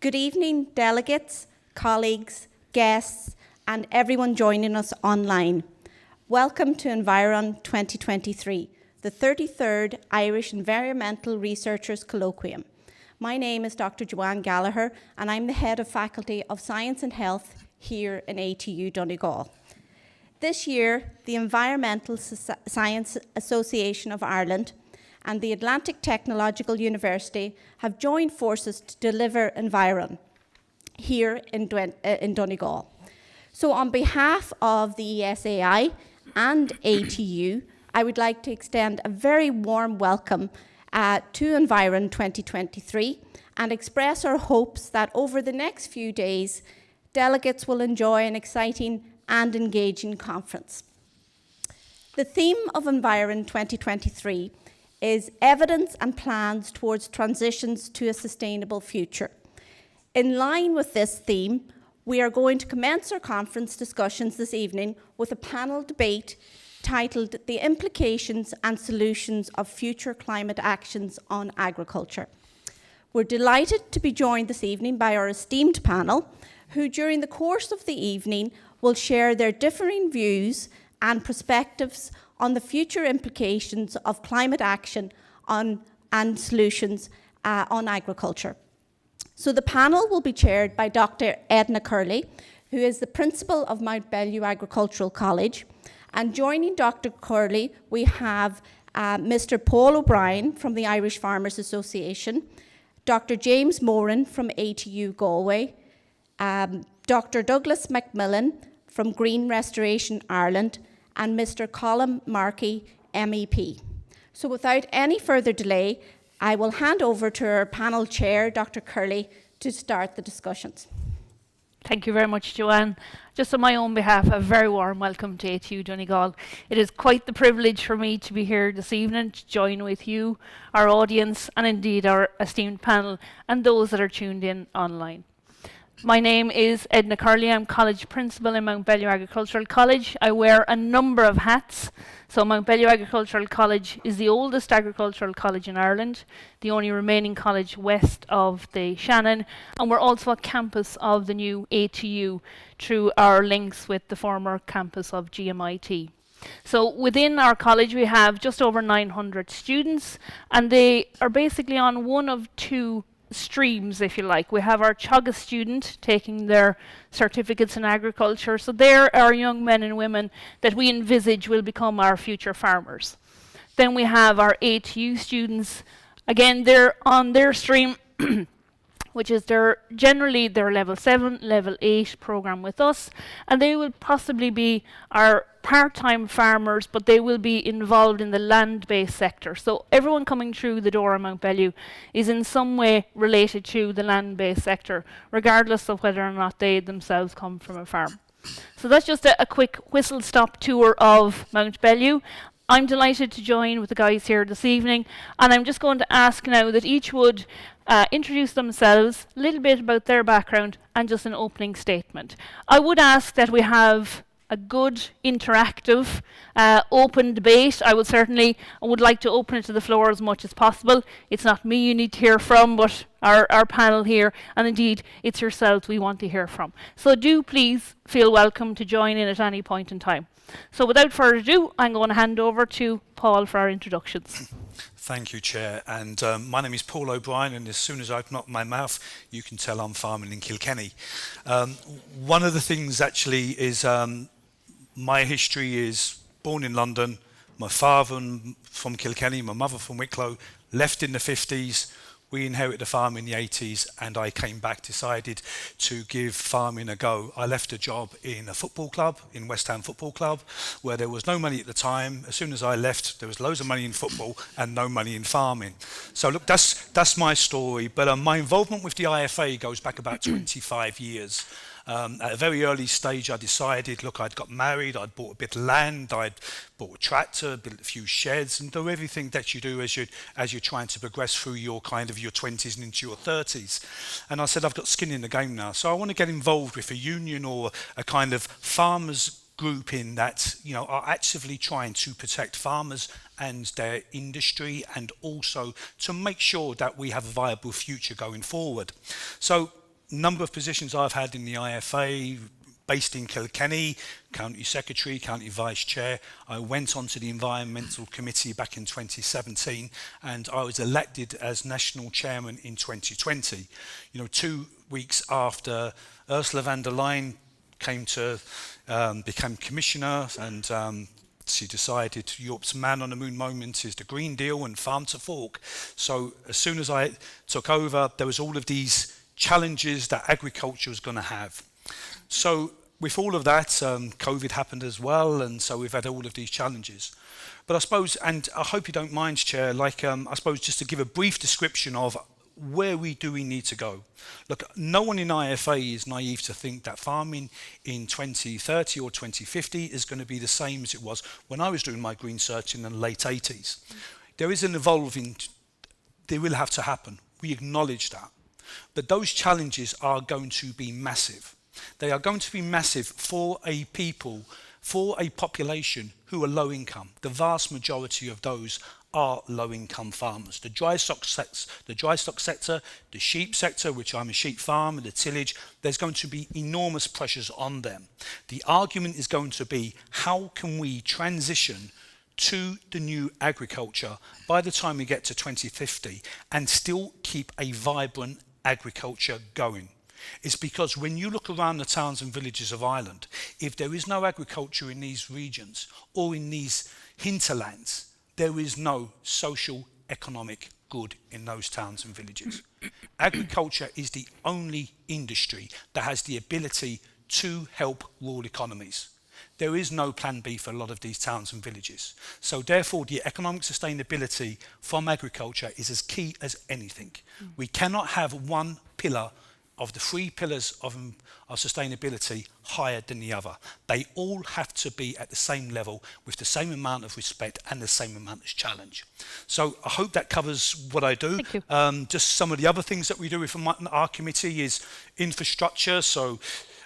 Good evening, delegates, colleagues, guests, and everyone joining us online. Welcome to Environ 2023, the 33rd Irish Environmental Researchers Colloquium. My name is Dr. Joanne Gallagher, and I'm the Head of Faculty of Science and Health here in ATU Donegal. This year, the Environmental Science Association of Ireland and the Atlantic Technological University have joined forces to deliver Environ here in Donegal. So on behalf of the ESAI and ATU, I would like to extend a very warm welcome to Environ 2023 and express our hopes that over the next few days, delegates will enjoy an exciting and engaging conference. The theme of Environ 2023 is evidence and plans towards transitions to a sustainable future. In line with this theme, we are going to commence our conference discussions this evening with a panel debate titled The Implications and Solutions of Future Climate Actions on Agriculture. We're delighted to be joined this evening by our esteemed panel, who during the course of the evening will share their differing views and perspectives on the future implications of climate action and solutions on agriculture. So the panel will be chaired by Dr. Edna Curley, who is the principal of Mountbellew Agricultural College. And joining Dr. Curley, we have Mr. Paul O'Brien from the Irish Farmers Association, Dr. James Moran from ATU Galway, Dr. Douglas McMillan from Green Restoration Ireland, and Mr. Colin Markey, MEP. So without any further delay, I will hand over to our panel chair, Dr. Curley, to start the discussions. Thank you very much, Joanne. Just on my own behalf, a very warm welcome to ATU Donegal. It is quite the privilege for me to be here this evening to join with you, our audience, and indeed our esteemed panel, and those that are tuned in online. My name is Edna Curley. I'm college principal in Mountbellew Agricultural College. I wear a number of hats. So Mountbellew Agricultural College is the oldest agricultural college in Ireland, the only remaining college west of the Shannon, and we're also a campus of the new ATU through our links with the former campus of GMIT. So within our college we have just over 900 students, and they are basically on one of two streams, if you like. We have our Teagasc student taking their certificates in agriculture, so they're our young men and women that we envisage will become our future farmers. Then we have our ATU students, again they're on their stream which is generally their level 7, level 8 program with us, and they will possibly be our part-time farmers, but they will be involved in the land-based sector. So everyone coming through the door at Mountbellew is in some way related to the land-based sector, regardless of whether or not they themselves come from a farm. So that's just a quick whistle-stop tour of Mountbellew. I'm delighted to join with the guys here this evening, and I'm just going to ask now that each would introduce themselves, a little bit about their background, and just an opening statement. I would ask that we have a good, interactive, open debate. I would like to open it to the floor as much as possible. It's not me you need to hear from, but our panel here, and indeed, it's yourselves we want to hear from. So do please feel welcome to join in at any point in time. So without further ado, I'm going to hand over to Paul for our introductions. Thank you, Chair. And my name is Paul O'Brien, and as soon as I open up my mouth, you can tell I'm farming in Kilkenny. One of the things actually is my history is born in London. My father from Kilkenny, my mother from Wicklow, left in the 50s. We inherited a farm in the 80s, and I came back, decided to give farming a go. I left a job in a football club, in West Ham Football Club, where there was no money at the time. As soon as I left, there was loads of money in football and no money in farming. So look, that's my story. But my involvement with the IFA goes back about 25 years. At a very early stage, I decided, look, I'd got married, I'd bought a bit of land, I'd bought a tractor, built a few sheds, and do everything that you do as you're trying to progress through your 20s and into your 30s. And I said, I've got skin in the game now, so I want to get involved with a union or a kind of farmers group in that, are actively trying to protect farmers and their industry, and also to make sure that we have a viable future going forward. So number of positions I've had in the IFA, based in Kilkenny, County Secretary, County Vice Chair. I went on to the Environmental Committee back in 2017, and I was elected as National Chairman in 2020. 2 weeks after Ursula von der Leyen became Commissioner, and she decided Europe's man on the moon moment is the Green Deal and farm to fork. So as soon as I took over, there was all of these challenges that agriculture was going to have. So with all of that, COVID happened as well, and so we've had all of these challenges. But I suppose, and I hope you don't mind, Chair, I suppose just to give a brief description of where we need to go. Look, no one in IFA is naive to think that farming in 2030 or 2050 is going to be the same as it was when I was doing my green search in the late 80s. There is an evolving, they will have to happen. We acknowledge that. But those challenges are going to be massive. They are going to be massive for a people, for a population who are low income. The vast majority of those are low-income farmers. The dry stock sector, the sheep sector, which I'm a sheep farmer, the tillage, there's going to be enormous pressures on them. The argument is going to be, how can we transition to the new agriculture by the time we get to 2050 and still keep a vibrant agriculture going? It's because when you look around the towns and villages of Ireland, if there is no agriculture in these regions or in these hinterlands, there is no social economic good in those towns and villages. Agriculture is the only industry that has the ability to help rural economies. There is no plan B for a lot of these towns and villages. So therefore, the economic sustainability from agriculture is as key as anything. We cannot have one pillar of the 3 pillars of sustainability higher than the other. They all have to be at the same level with the same amount of respect and the same amount of challenge. So I hope that covers what I do. Thank you. Just some of the other things that we do within our committee is infrastructure. So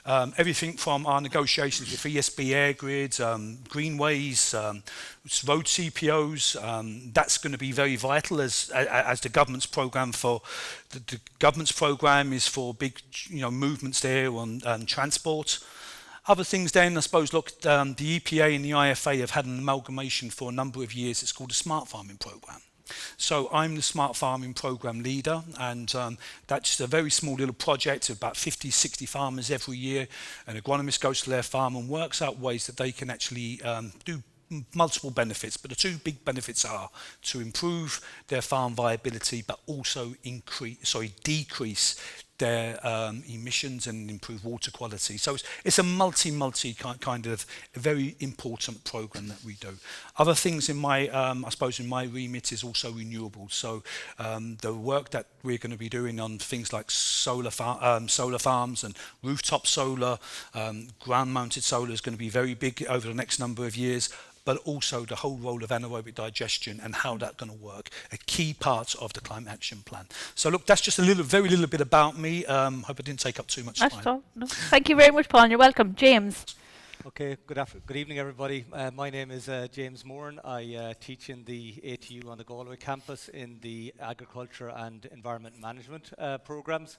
everything from our negotiations with ESB Air Grids, greenways, road CPOs, that's going to be very vital as the government's programme the government's programme is for big movements there on transport. Other things then, I suppose, look, the EPA and the IFA have had an amalgamation for a number of years. It's called the Smart Farming Programme. So I'm the Smart Farming Programme leader, and that's just a very small little project of about 50, 60 farmers every year. An agronomist goes to their farm and works out ways that they can actually do multiple benefits, but the 2 big benefits are to improve their farm viability, but also decrease their emissions and improve water quality. So it's a multi kind of a very important program that we do. Other things in my, I suppose in my remit is also renewables. So the work that we're going to be doing on things like solar farms and rooftop solar, ground-mounted solar is going to be very big over the next number of years. But also the whole role of anaerobic digestion and how that's going to work, a key part of the climate action plan. So look, that's just very little bit about me. Hope I didn't take up too much time. That's all. No. Thank you very much, Paul. You're welcome. James. Okay, good evening, everybody. My name is James Moran. I teach in the ATU on the Galway campus in the Agriculture and Environment Management programs.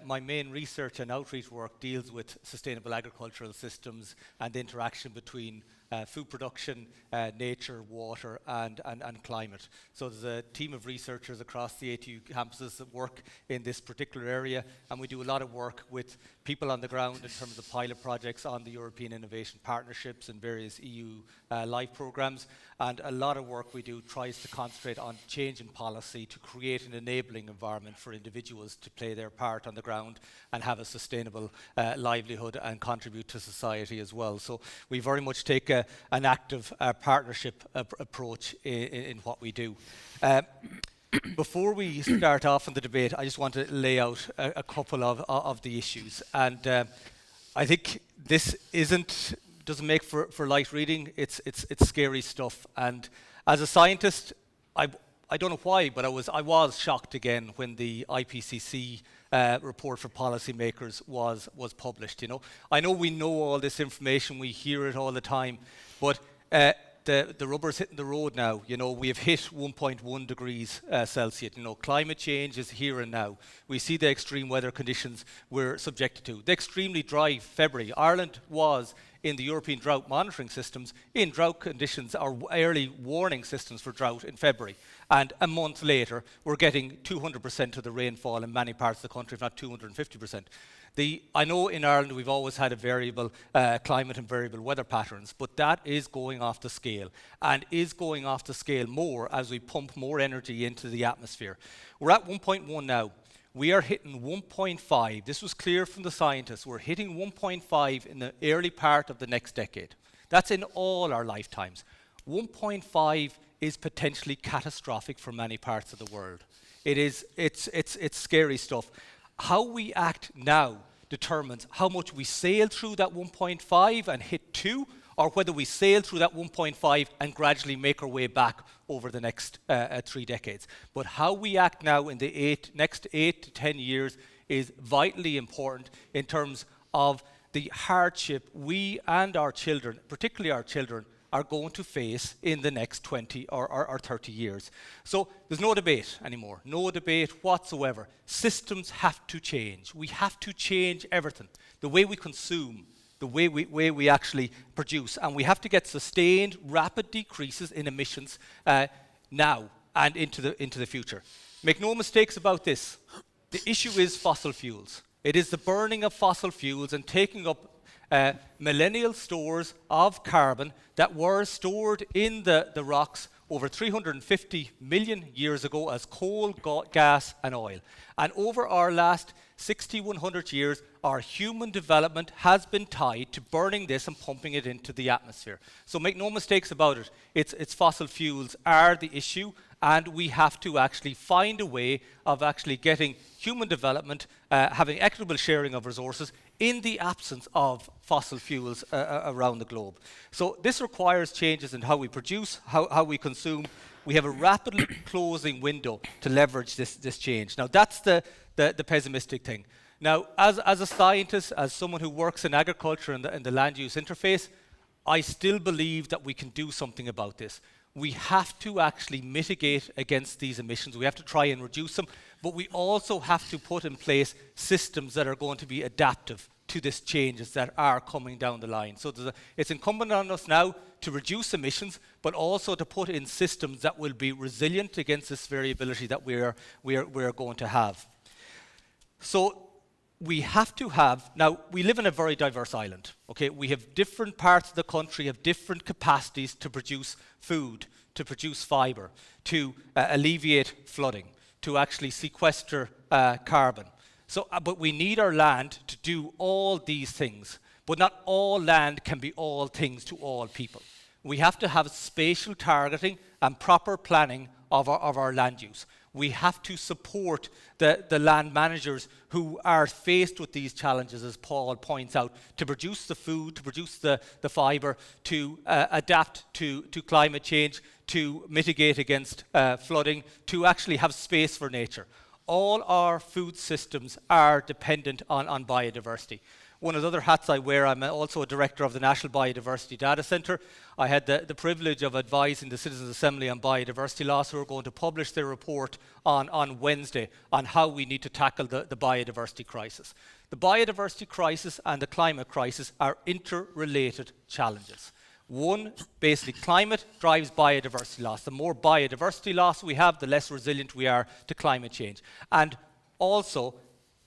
My main research and outreach work deals with sustainable agricultural systems and the interaction between food production, nature, water, and climate. So there's a team of researchers across the ATU campuses that work in this particular area, and we do a lot of work with people on the ground in terms of pilot projects on the European Innovation Partnerships and various EU LIFE programs. And a lot of work we do tries to concentrate on change in policy to create an enabling environment for individuals to play their part on the ground and have a sustainable livelihood and contribute to society as well. So we very much take an active partnership approach in what we do. Before we start off on the debate, I just want to lay out a couple of the issues. And I think this doesn't make for light reading. It's scary stuff. And as a scientist, I don't know why, but I was shocked again when the IPCC report for policymakers was published. I know we know all this information, we hear it all the time, but the rubber's hitting the road now. You know, we have hit 1.1 degrees Celsius. You know, climate change is here and now. We see the extreme weather conditions we're subjected to. The extremely dry February. Ireland was in the European drought monitoring systems in drought conditions or early warning systems for drought in February. And a month later, we're getting 200% of the rainfall in many parts of the country, if not 250%. I know in Ireland we've always had a variable climate and variable weather patterns, but that is going off the scale and is going off the scale more as we pump more energy into the atmosphere. We're at 1.1 now. We are hitting 1.5. This was clear from the scientists. We're hitting 1.5 in the early part of the next decade. That's in all our lifetimes. 1.5 is potentially catastrophic for many parts of the world. It's scary stuff. How we act now determines how much we sail through that 1.5 and hit 2, or whether we sail through that 1.5 and gradually make our way back over the next 3 decades. But how we act now in the next 8 to 10 years is vitally important in terms of the hardship we and our children, particularly our children, are going to face in the next 20 or 30 years. So there's no debate anymore, no debate whatsoever. Systems have to change. We have to change everything. The way we consume, the way we actually produce, and we have to get sustained, rapid decreases in emissions now and into the future. Make no mistakes about this. The issue is fossil fuels. It is the burning of fossil fuels and taking up millennial stores of carbon that were stored in the rocks over 350 million years ago as coal, gas and oil. And over our last 60, 100 years, our human development has been tied to burning this and pumping it into the atmosphere. So make no mistakes about it. It's fossil fuels are the issue, and we have to actually find a way of actually getting human development, having equitable sharing of resources in the absence of fossil fuels around the globe. So this requires changes in how we produce, how we consume. We have a rapidly closing window to leverage this change. Now that's the pessimistic thing. Now as a scientist, as someone who works in agriculture and the land use interface, I still believe that we can do something about this. We have to actually mitigate against these emissions. We have to try and reduce them, but we also have to put in place systems that are going to be adaptive to these changes that are coming down the line. So it's incumbent on us now to reduce emissions, but also to put in systems that will be resilient against this variability that we're going to have. So we have to have, now we live in a very diverse island, okay? We have different parts of the country have different capacities to produce food, to produce fibre, to alleviate flooding, to actually sequester carbon. So, but we need our land to do all these things, but not all land can be all things to all people. We have to have spatial targeting and proper planning of our land use. We have to support the land managers who are faced with these challenges, as Paul points out, to produce the food, to produce the fibre, to adapt to climate change, to mitigate against flooding, to actually have space for nature. All our food systems are dependent on biodiversity. One of the other hats I wear, I'm also a director of the National Biodiversity Data Centre. I had the privilege of advising the Citizens' Assembly on biodiversity loss, who are going to publish their report on Wednesday on how we need to tackle the biodiversity crisis. The biodiversity crisis and the climate crisis are interrelated challenges. One, basically climate drives biodiversity loss. The more biodiversity loss we have, the less resilient we are to climate change. And also,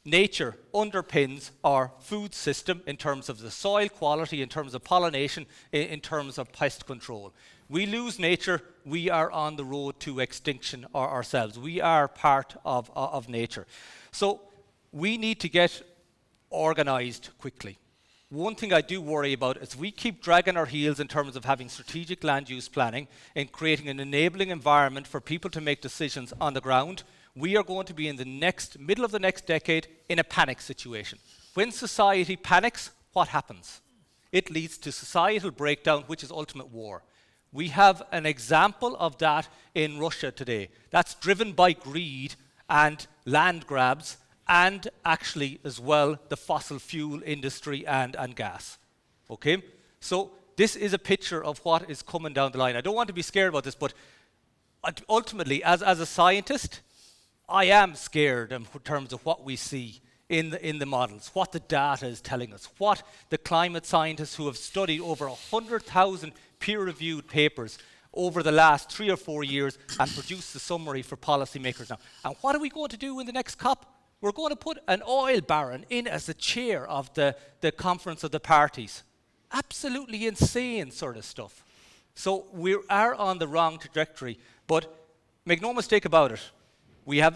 nature underpins our food system in terms of the soil quality, in terms of pollination, in terms of pest control. We lose nature, we are on the road to extinction ourselves. We are part of nature. So we need to get organised quickly. One thing I do worry about is we keep dragging our heels in terms of having strategic land use planning and creating an enabling environment for people to make decisions on the ground. We are going to be in the middle of the next decade in a panic situation. When society panics, what happens? It leads to societal breakdown, which is ultimate war. We have an example of that in Russia today. That's driven by greed and land grabs, and actually as well the fossil fuel industry and gas. Okay? So this is a picture of what is coming down the line. I don't want to be scared about this, but ultimately, as a scientist, I am scared in terms of what we see in the models, what the data is telling us, what the climate scientists who have studied over 100,000 peer-reviewed papers over the last 3 or 4 years and produced the summary for policymakers now. And what are we going to do in the next COP? We're going to put an oil baron in as the chair of the conference of the parties. Absolutely insane sort of stuff. So we are on the wrong trajectory, but make no mistake about it.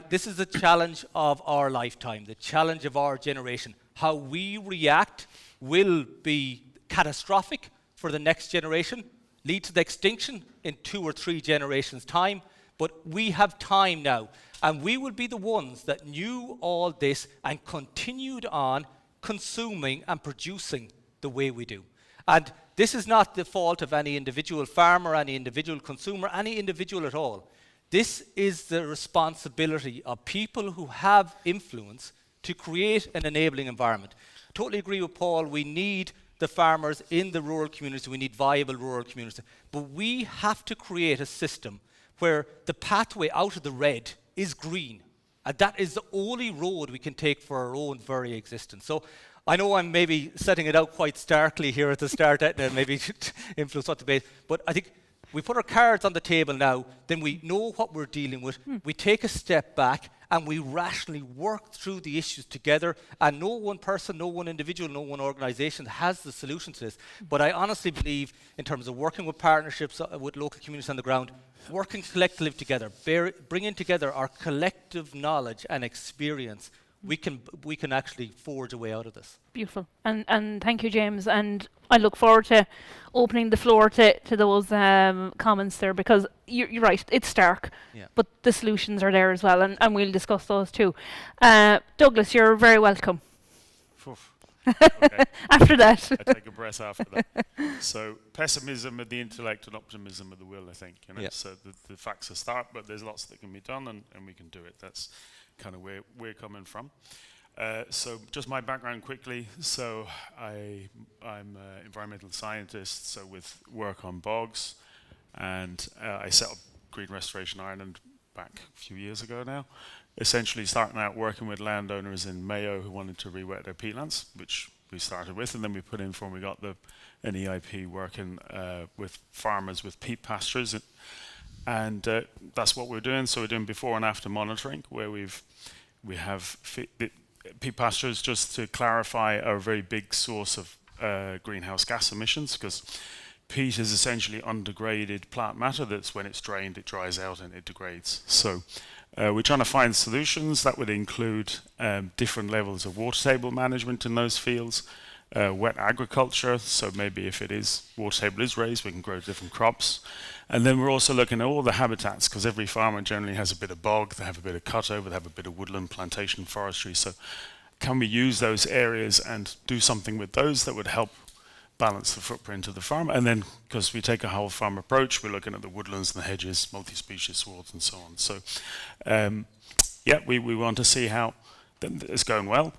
This is the challenge of our lifetime, the challenge of our generation. How we react will be catastrophic for the next generation, lead to the extinction in 2 or 3 generations' time, but we have time now, and we will be the ones that knew all this and continued on consuming and producing the way we do. And this is not the fault of any individual farmer, any individual consumer, any individual at all. This is the responsibility of people who have influence to create an enabling environment. Totally agree with Paul, we need the farmers in the rural communities, we need viable rural communities. But we have to create a system where the pathway out of the red is green. And that is the only road we can take for our own very existence. So I know I'm maybe setting it out quite starkly here at the start, and maybe influence what debate, but I think we put our cards on the table now, then we know what we're dealing with, we take a step back, and we rationally work through the issues together, and no one person, no one individual, no one organisation has the solution to this. But I honestly believe, in terms of working with partnerships with local communities on the ground, working collectively together, bringing together our collective knowledge and experience, we can actually forge a way out of this. Beautiful. And thank you, James. And I look forward to opening the floor to those comments there, because you're right, it's stark, but the solutions are there as well, and we'll discuss those too. Douglas, you're very welcome. Okay. After that. I take a breath after that. So pessimism of the intellect and optimism of the will, I think. So the facts are stark, but there's lots that can be done, and we can do it. That's kind of where we're coming from. So just my background quickly. So I'm an environmental scientist, so with work on bogs, and I set up Green Restoration Ireland back a few years ago now, essentially starting out working with landowners in Mayo who wanted to re-wet their peatlands, which we started with, and then we put in for, we got an EIP working with farmers with peat pastures, and that's what we're doing. So we're doing before and after monitoring, where we have peat pastures, just to clarify, are a very big source of greenhouse gas emissions, because peat is essentially undegraded plant matter that's, when it's drained, it dries out and it degrades. So we're trying to find solutions that would include different levels of water table management in those fields, wet agriculture, so maybe if water table is raised, we can grow different crops. And then we're also looking at all the habitats, because every farmer generally has a bit of bog, they have a bit of cutover, they have a bit of woodland, plantation, forestry. So can we use those areas and do something with those that would help balance the footprint of the farm? And then, because we take a whole farm approach, we're looking at the woodlands and the hedges, multi-species swards and so on. So we want to see how it's going well.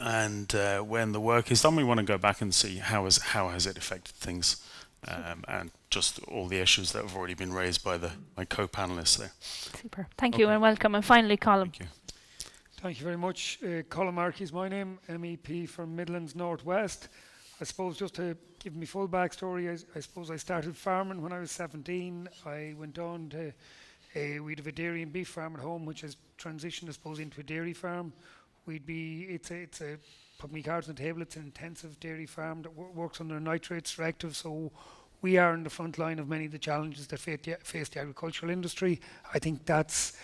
And when the work is done, we want to go back and see how has it affected things, and just all the issues that have already been raised by my co-panelists there. Super. Thank you and welcome. And finally, Colin. Thank you. Thank you very much. Colin Markey is my name, MEP from Midlands Northwest. I suppose just to give me full backstory, I suppose I started farming when I was 17. I went on to, we'd have a dairy and beef farm at home, which has transitioned, I suppose, into a dairy farm. It's a put me cards on the table, it's an intensive dairy farm that works under a nitrates directive, so we are in the front line of many of the challenges that face the agricultural industry. I think that's,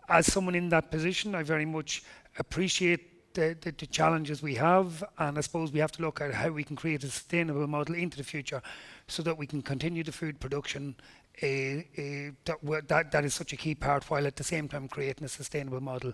as someone in that position, I very much appreciate the challenges we have, and I suppose we have to look at how we can create a sustainable model into the future so that we can continue the food production that is such a key part, while at the same time creating a sustainable model.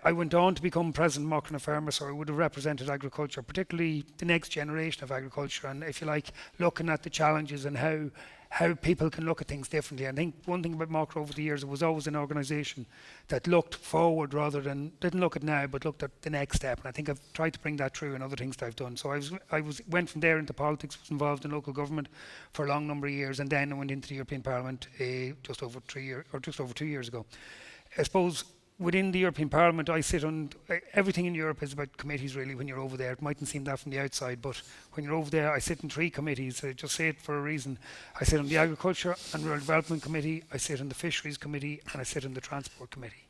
I went on to become president of Mockna Farmer, so I would have represented agriculture, particularly the next generation of agriculture, and if you like, looking at the challenges and how how people can look at things differently. I think one thing about Mocker over the years, it was always an organisation that looked forward rather than, didn't look at now, but looked at the next step. And I think I've tried to bring that through in other things that I've done. So went from there into politics, was involved in local government for a long number of years, and then I went into the European Parliament just over 2 years ago. I suppose within the European Parliament, I sit on everything in Europe is about committees really when you're over there. It mightn't seem that from the outside, but when you're over there, I sit in 3 committees. I just say it for a reason. I sit on the Agriculture and Rural Development Committee, I sit on the Fisheries Committee, and I sit on the Transport Committee.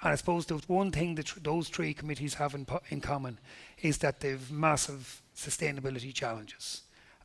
And I suppose the one thing that those 3 committees have in common is that they've massive sustainability challenges.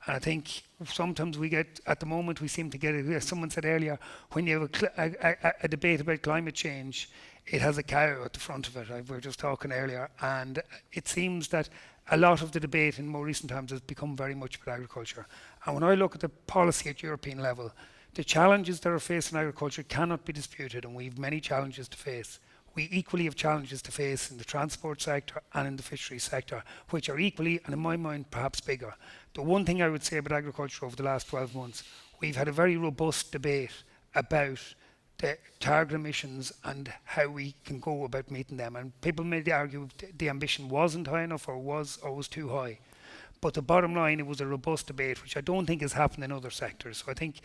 And I think sometimes we get, at the moment, we seem to get it, as someone said earlier, when you have a debate about climate change, it has a cow at the front of it. We were just talking earlier, and it seems that a lot of the debate in more recent times has become very much about agriculture. And when I look at the policy at European level, the challenges that are facing agriculture cannot be disputed, and we have many challenges to face. We equally have challenges to face in the transport sector and in the fisheries sector, which are equally, and in my mind, perhaps bigger. The one thing I would say about agriculture over the last 12 months, we've had a very robust debate about the target emissions and how we can go about meeting them. And people may argue the ambition wasn't high enough or was too high. But the bottom line, it was a robust debate, which I don't think has happened in other sectors. So I think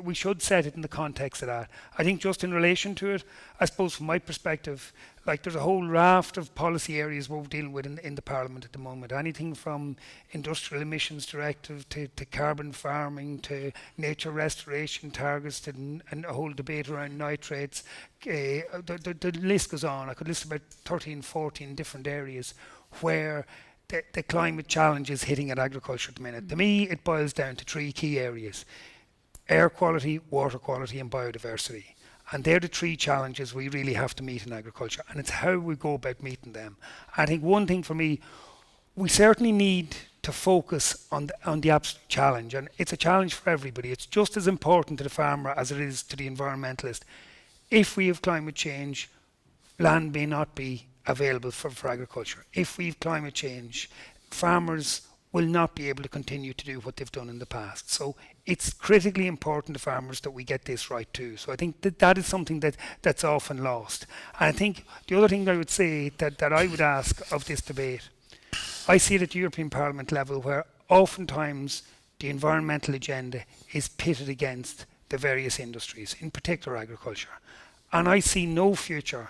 we should set it in the context of that. I think just in relation to it, I suppose from my perspective, like there's a whole raft of policy areas we're dealing with in the Parliament at the moment. Anything from industrial emissions directive to carbon farming to nature restoration targets and a whole debate around nitrates. The list goes on. I could list about 13, 14 different areas where the climate challenge is hitting at agriculture at the minute. To me, it boils down to 3 key areas: air quality, water quality and biodiversity. And they're the 3 challenges we really have to meet in agriculture, and it's how we go about meeting them. I think one thing for me, we certainly need to focus on the absolute challenge, and it's a challenge for everybody. It's just as important to the farmer as it is to the environmentalist. If we have climate change, land may not be available for agriculture. If we have climate change, farmers will not be able to continue to do what they've done in the past. So it's critically important to farmers that we get this right too. So I think that is something that's often lost. And I think the other thing I would say that I would ask of this debate, I see it at the European Parliament level where oftentimes the environmental agenda is pitted against the various industries, in particular agriculture. And I see no future.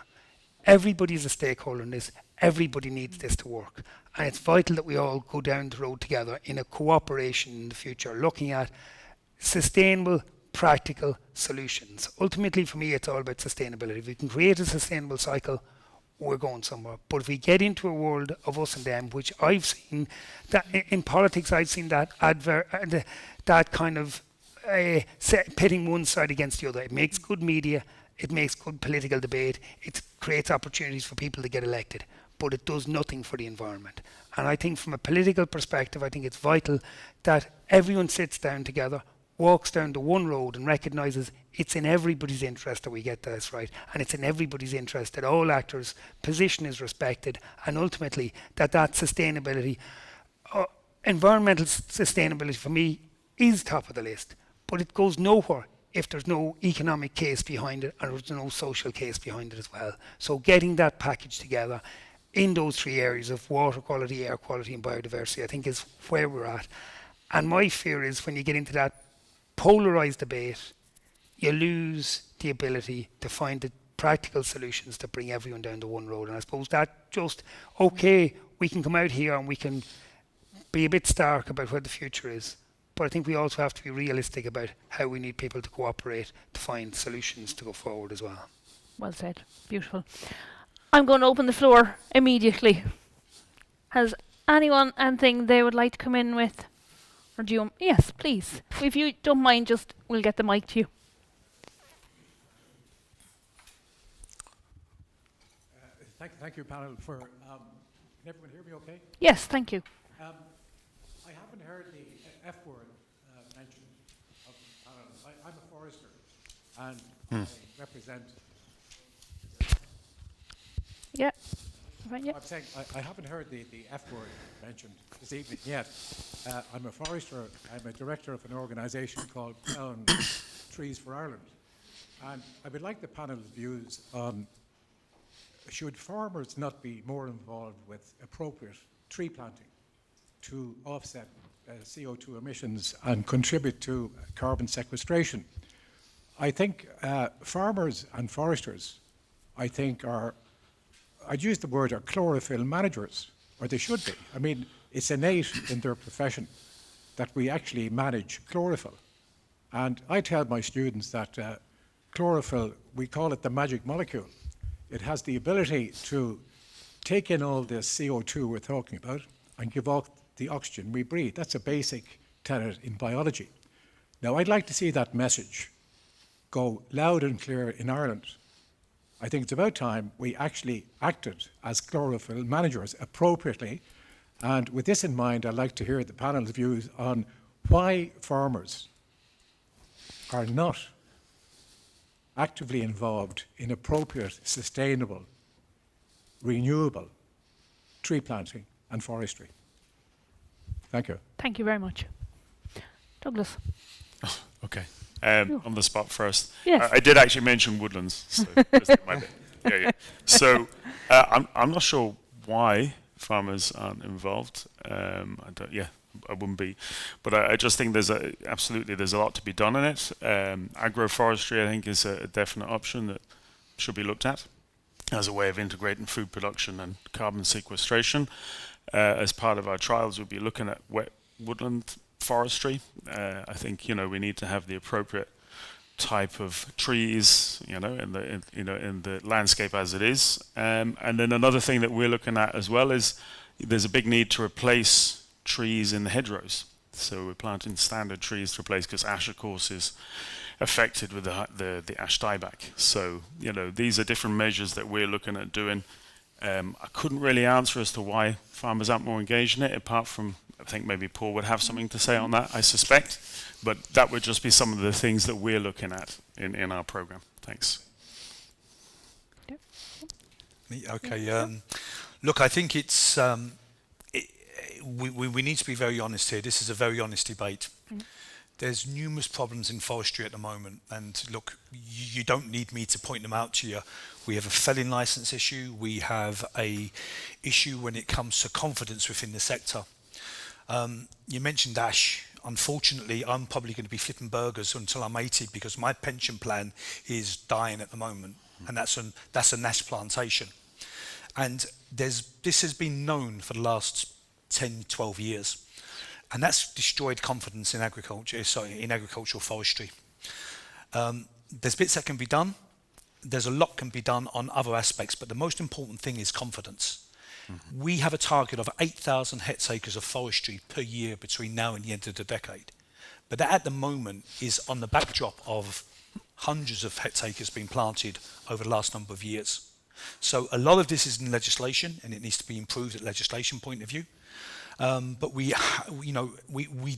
Everybody is a stakeholder in this. Everybody needs this to work. And it's vital that we all go down the road together in a cooperation in the future, looking at sustainable, practical solutions. Ultimately, for me, it's all about sustainability. If we can create a sustainable cycle, we're going somewhere. But if we get into a world of us and them, which I've seen, that in politics, I've seen that that kind of pitting one side against the other. It makes good media. It makes good political debate. It creates opportunities for people to get elected, but it does nothing for the environment. And I think from a political perspective, I think it's vital that everyone sits down together, walks down the one road and recognises it's in everybody's interest that we get this right. And it's in everybody's interest that all actors' position is respected, and ultimately that sustainability, environmental sustainability for me is top of the list, but it goes nowhere if there's no economic case behind it and there's no social case behind it as well. So getting that package together in those 3 areas of water quality, air quality and biodiversity, I think is where we're at. And my fear is when you get into that polarised debate, you lose the ability to find the practical solutions that bring everyone down the one road. And I suppose that just, okay, we can come out here and we can be a bit stark about where the future is. But I think we also have to be realistic about how we need people to cooperate to find solutions to go forward as well. Well said. Beautiful. I'm going to open the floor immediately. Has anyone anything they would like to come in with? Or do you? Yes, please. If you don't mind, we'll get the mic to you. Thank you, panel, for. Can everyone hear me okay? Yes, thank you. I haven't heard the F word mentioned of the panel. I'm a forester and I represent. Yeah. Right, yeah. I'm saying I haven't heard the F word mentioned this evening yet. I'm a forester. I'm a director of an organisation called Crown Trees for Ireland. And I would like the panel's views on should farmers not be more involved with appropriate tree planting to offset CO2 emissions and contribute to carbon sequestration. I think farmers and foresters, I think, I'd use the word, are chlorophyll managers, or they should be. I mean, it's innate in their profession that we actually manage chlorophyll. And I tell my students that chlorophyll, we call it the magic molecule. It has the ability to take in all this CO2 we're talking about and give off the oxygen we breathe. That's a basic tenet in biology. Now, I'd like to see that message go loud and clear in Ireland. I think it's about time we actually acted as chlorophyll managers appropriately. And with this in mind, I'd like to hear the panel's views on why farmers are not actively involved in appropriate, sustainable, renewable tree planting and forestry. Thank you. Thank you very much. Douglas. Okay. On the spot first. Yes. I did actually mention woodlands. So just my bit. Yeah. So I'm not sure why farmers aren't involved. I wouldn't be, but I just think there's a lot to be done in it. Agroforestry, I think, is a definite option that should be looked at as a way of integrating food production and carbon sequestration. As part of our trials, we'll be looking at wet woodland forestry. I think we need to have the appropriate type of trees, in the landscape as it is. And then another thing that we're looking at as well is there's a big need to replace trees in the hedgerows. So we're planting standard trees to replace, because ash, of course, is affected with the ash dieback. So these are different measures that we're looking at doing. I couldn't really answer as to why farmers aren't more engaged in it, apart from, I think maybe Paul would have something to say on that, I suspect. But that would just be some of the things that we're looking at in our program. Thanks. Okay. Look, I think it's we need to be very honest here. This is a very honest debate. There's numerous problems in forestry at the moment, and look, you don't need me to point them out to you. We have a felling license issue. We have a issue when it comes to confidence within the sector. You mentioned ash. Unfortunately, I'm probably going to be flipping burgers until I'm 80 because my pension plan is dying at the moment, and that's an ash plantation. And this has been known for the last 10, 12 years, and that's destroyed confidence in agricultural forestry. There's bits that can be done. There's a lot can be done on other aspects, but the most important thing is confidence. We have a target of 8,000 hectares of forestry per year between now and the end of the decade. But that at the moment is on the backdrop of hundreds of hectares being planted over the last number of years. So a lot of this is in legislation, and it needs to be improved at legislation point of view. But we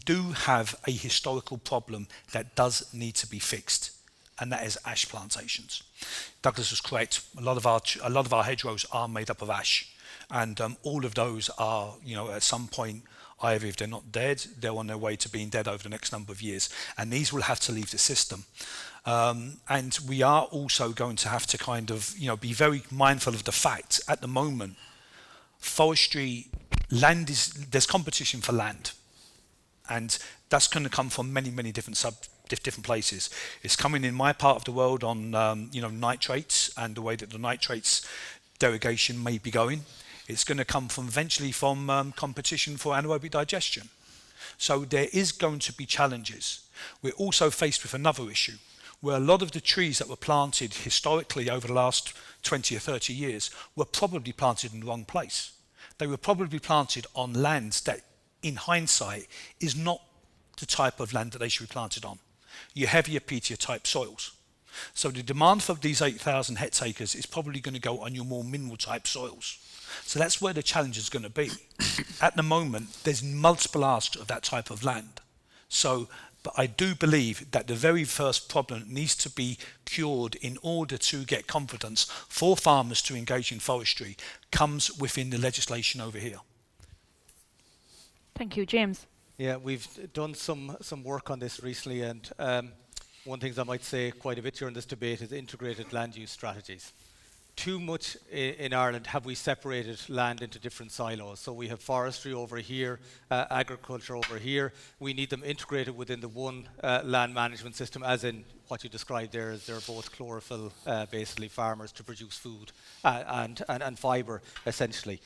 do have a historical problem that does need to be fixed, and that is ash plantations. Douglas was correct. A lot of our hedgerows are made up of ash. And all of those are, at some point, either if they're not dead, they're on their way to being dead over the next number of years. And these will have to leave the system. And we are also going to have to kind of, be very mindful of the fact at the moment, forestry, there's competition for land. And that's going to come from many, many different places. It's coming in my part of the world on, nitrates and the way that the nitrates derogation may be going. It's going to come eventually from competition for anaerobic digestion. So there is going to be challenges. We're also faced with another issue, where a lot of the trees that were planted historically over the last 20 or 30 years were probably planted in the wrong place. They were probably planted on lands that, in hindsight, is not the type of land that they should be planted on. Your heavier peatia type soils. So the demand for these 8,000 hectares is probably going to go on your more mineral type soils. So that's where the challenge is going to be. At the moment, there's multiple asks of that type of land. So But I do believe that the very first problem that needs to be cured in order to get confidence for farmers to engage in forestry comes within the legislation over here. Thank you, James. Yeah, we've done some work on this recently, and one thing I might say quite a bit during this debate is integrated land use strategies. Too much in Ireland have we separated land into different silos. So we have forestry over here, agriculture over here. We need them integrated within the one land management system, as in what you described there, is they're both chlorophyll, basically farmers to produce food and fibre, essentially.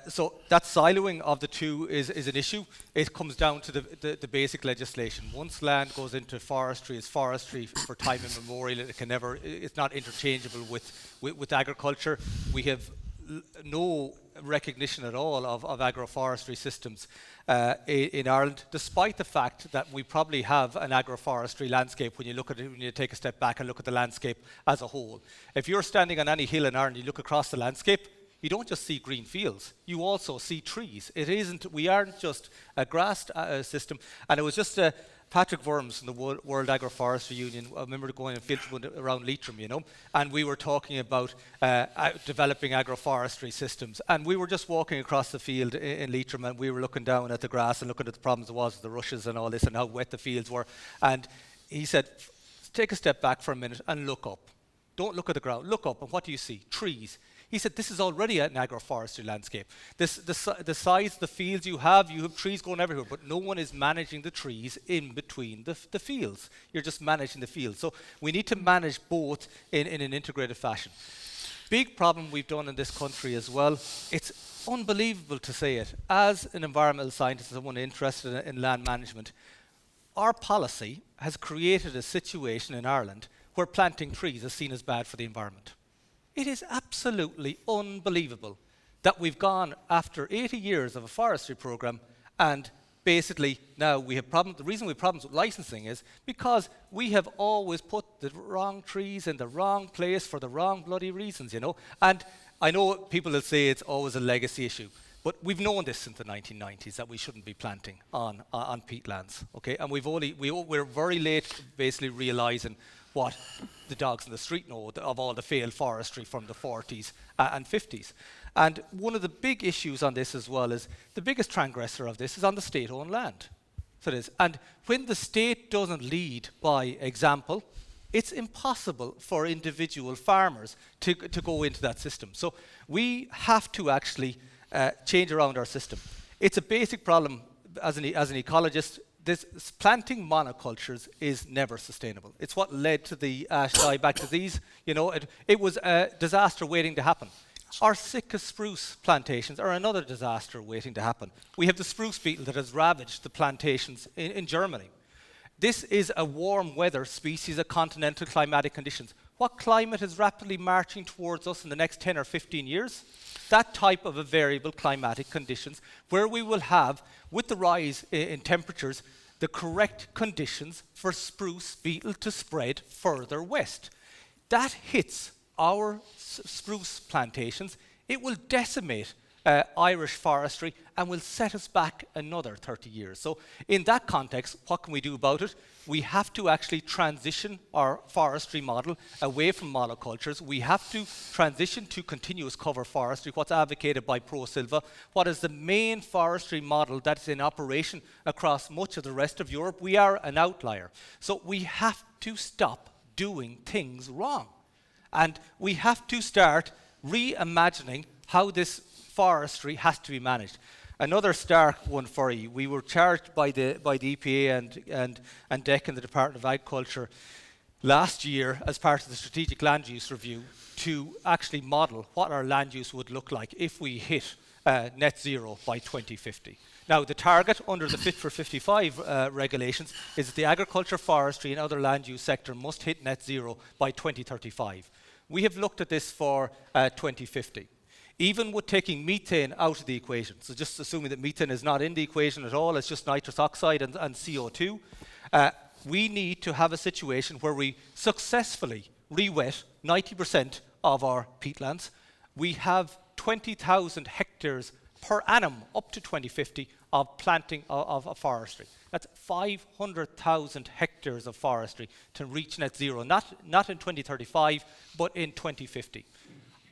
So that siloing of the two is an issue. It comes down to the basic legislation. Once land goes into forestry, it's forestry for time immemorial. It can never, it's not interchangeable with agriculture. We have no recognition at all of agroforestry systems in Ireland, despite the fact that we probably have an agroforestry landscape when you look at it, when you take a step back and look at the landscape as a whole. If you're standing on any hill in Ireland, you look across the landscape, you don't just see green fields, you also see trees. It isn't, we aren't just a grass system. And it was just Patrick Worms from the World Agroforestry Union. I remember going and field trip around Leitrim, you know, and we were talking about developing agroforestry systems. And we were just walking across the field in Leitrim, and we were looking down at the grass and looking at the problems there was with the rushes and all this and how wet the fields were. And he said, take a step back for a minute and look up. Don't look at the ground, look up, and what do you see? Trees. He said, this is already an agroforestry landscape. The size of the fields you have trees going everywhere, but no one is managing the trees in between the fields. You're just managing the fields. So we need to manage both in an integrated fashion. Big problem we've done in this country as well. It's unbelievable to say it. As an environmental scientist, someone interested in land management, our policy has created a situation in Ireland where planting trees is seen as bad for the environment. It is absolutely unbelievable that we've gone after 80 years of a forestry program, and basically now we have problems. The reason we have problems with licensing is because we have always put the wrong trees in the wrong place for the wrong bloody reasons, you know. And I know people will say it's always a legacy issue, but we've known this since the 1990s that we shouldn't be planting on peatlands, okay? And we're very late basically realising what the dogs in the street know of all the failed forestry from the 40s and 50s. And one of the big issues on this as well is the biggest transgressor of this is on the state-owned land. So it is. And when the state doesn't lead by example, it's impossible for individual farmers to go into that system. So we have to actually change around our system. It's a basic problem as an ecologist. This planting monocultures is never sustainable. It's what led to the ash dieback disease. You know, it was a disaster waiting to happen. Our Sitka spruce plantations are another disaster waiting to happen. We have the spruce beetle that has ravaged the plantations in Germany. This is a warm weather species of continental climatic conditions. What climate is rapidly marching towards us in the next 10 or 15 years? That type of a variable climatic conditions where we will have, with the rise in temperatures, the correct conditions for spruce beetle to spread further west. That hits our spruce plantations. It will decimate Irish forestry and will set us back another 30 years. So in that context, what can we do about it? We have to actually transition our forestry model away from monocultures. We have to transition to continuous cover forestry, what's advocated by ProSilva, what is the main forestry model that's in operation across much of the rest of Europe. We are an outlier. So we have to stop doing things wrong. And we have to start reimagining how this forestry has to be managed. Another stark one for you. We were charged by the EPA and DEC and the Department of Agriculture last year as part of the Strategic Land Use Review to actually model what our land use would look like if we hit net zero by 2050. Now, the target under the Fit for 55 regulations is that the agriculture, forestry and other land use sector must hit net zero by 2035. We have looked at this for 2050. Even with taking methane out of the equation, so just assuming that methane is not in the equation at all, it's just nitrous oxide and CO2, we need to have a situation where we successfully re-wet 90% of our peatlands. We have 20,000 hectares per annum up to 2050 of planting of forestry. That's 500,000 hectares of forestry to reach net zero, not in 2035, but in 2050.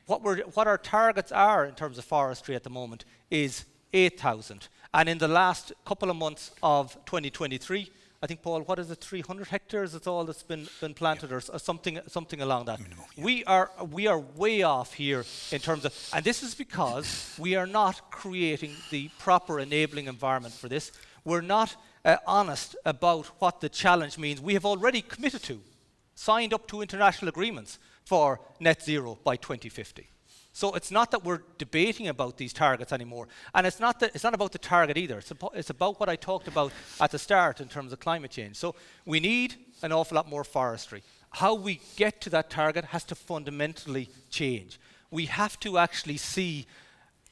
What our targets are in terms of forestry at the moment is 8,000. And in the last couple of months of 2023, I think, Paul, what is it, 300 hectares? That's all that's been planted, or something along that. Minimum, We are way off here in terms of, and this is because we are not creating the proper enabling environment for this. We're not honest about what the challenge means. We have already committed to, signed up to international agreements for net zero by 2050. So it's not that we're debating about these targets anymore, and it's not about the target either. It's about what I talked about at the start in terms of climate change. So we need an awful lot more forestry. How we get to that target has to fundamentally change. We have to actually see